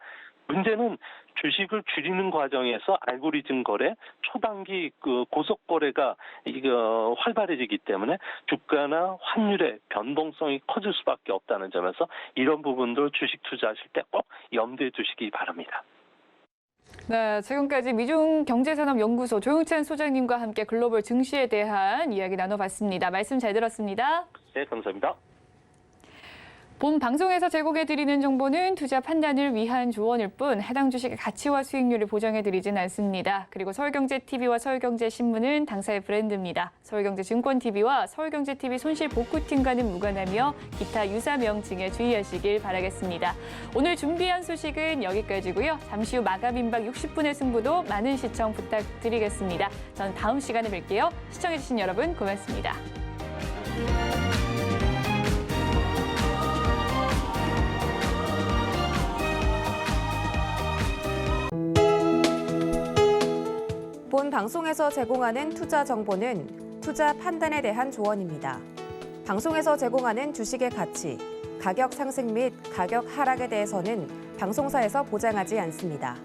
문제는 주식을 줄이는 과정에서 알고리즘 거래, 초단기 고속 거래가 활발해지기 때문에 주가나 환율의 변동성이 커질 수밖에 없다는 점에서 이런 부분들 주식 투자하실 때 꼭 염두에 두시기 바랍니다. 네, 지금까지 미중경제산업연구소 조용찬 소장님과 함께 글로벌 증시에 대한 이야기 나눠봤습니다. 말씀 잘 들었습니다. 네, 감사합니다. 본 방송에서 제공해드리는 정보는 투자 판단을 위한 조언일 뿐 해당 주식의 가치와 수익률을 보장해드리진 않습니다. 그리고 서울경제TV와 서울경제신문은 당사의 브랜드입니다. 서울경제증권TV와 서울경제TV 손실복구팀과는 무관하며 기타 유사 명칭에 주의하시길 바라겠습니다. 오늘 준비한 소식은 여기까지고요. 잠시 후 마감 임박 60분의 승부도 많은 시청 부탁드리겠습니다. 저는 다음 시간에 뵐게요. 시청해주신 여러분 고맙습니다. 본 방송에서 제공하는 투자 정보는 투자 판단에 대한 조언입니다. 방송에서 제공하는 주식의 가치, 가격 상승 및 가격 하락에 대해서는 방송사에서 보장하지 않습니다.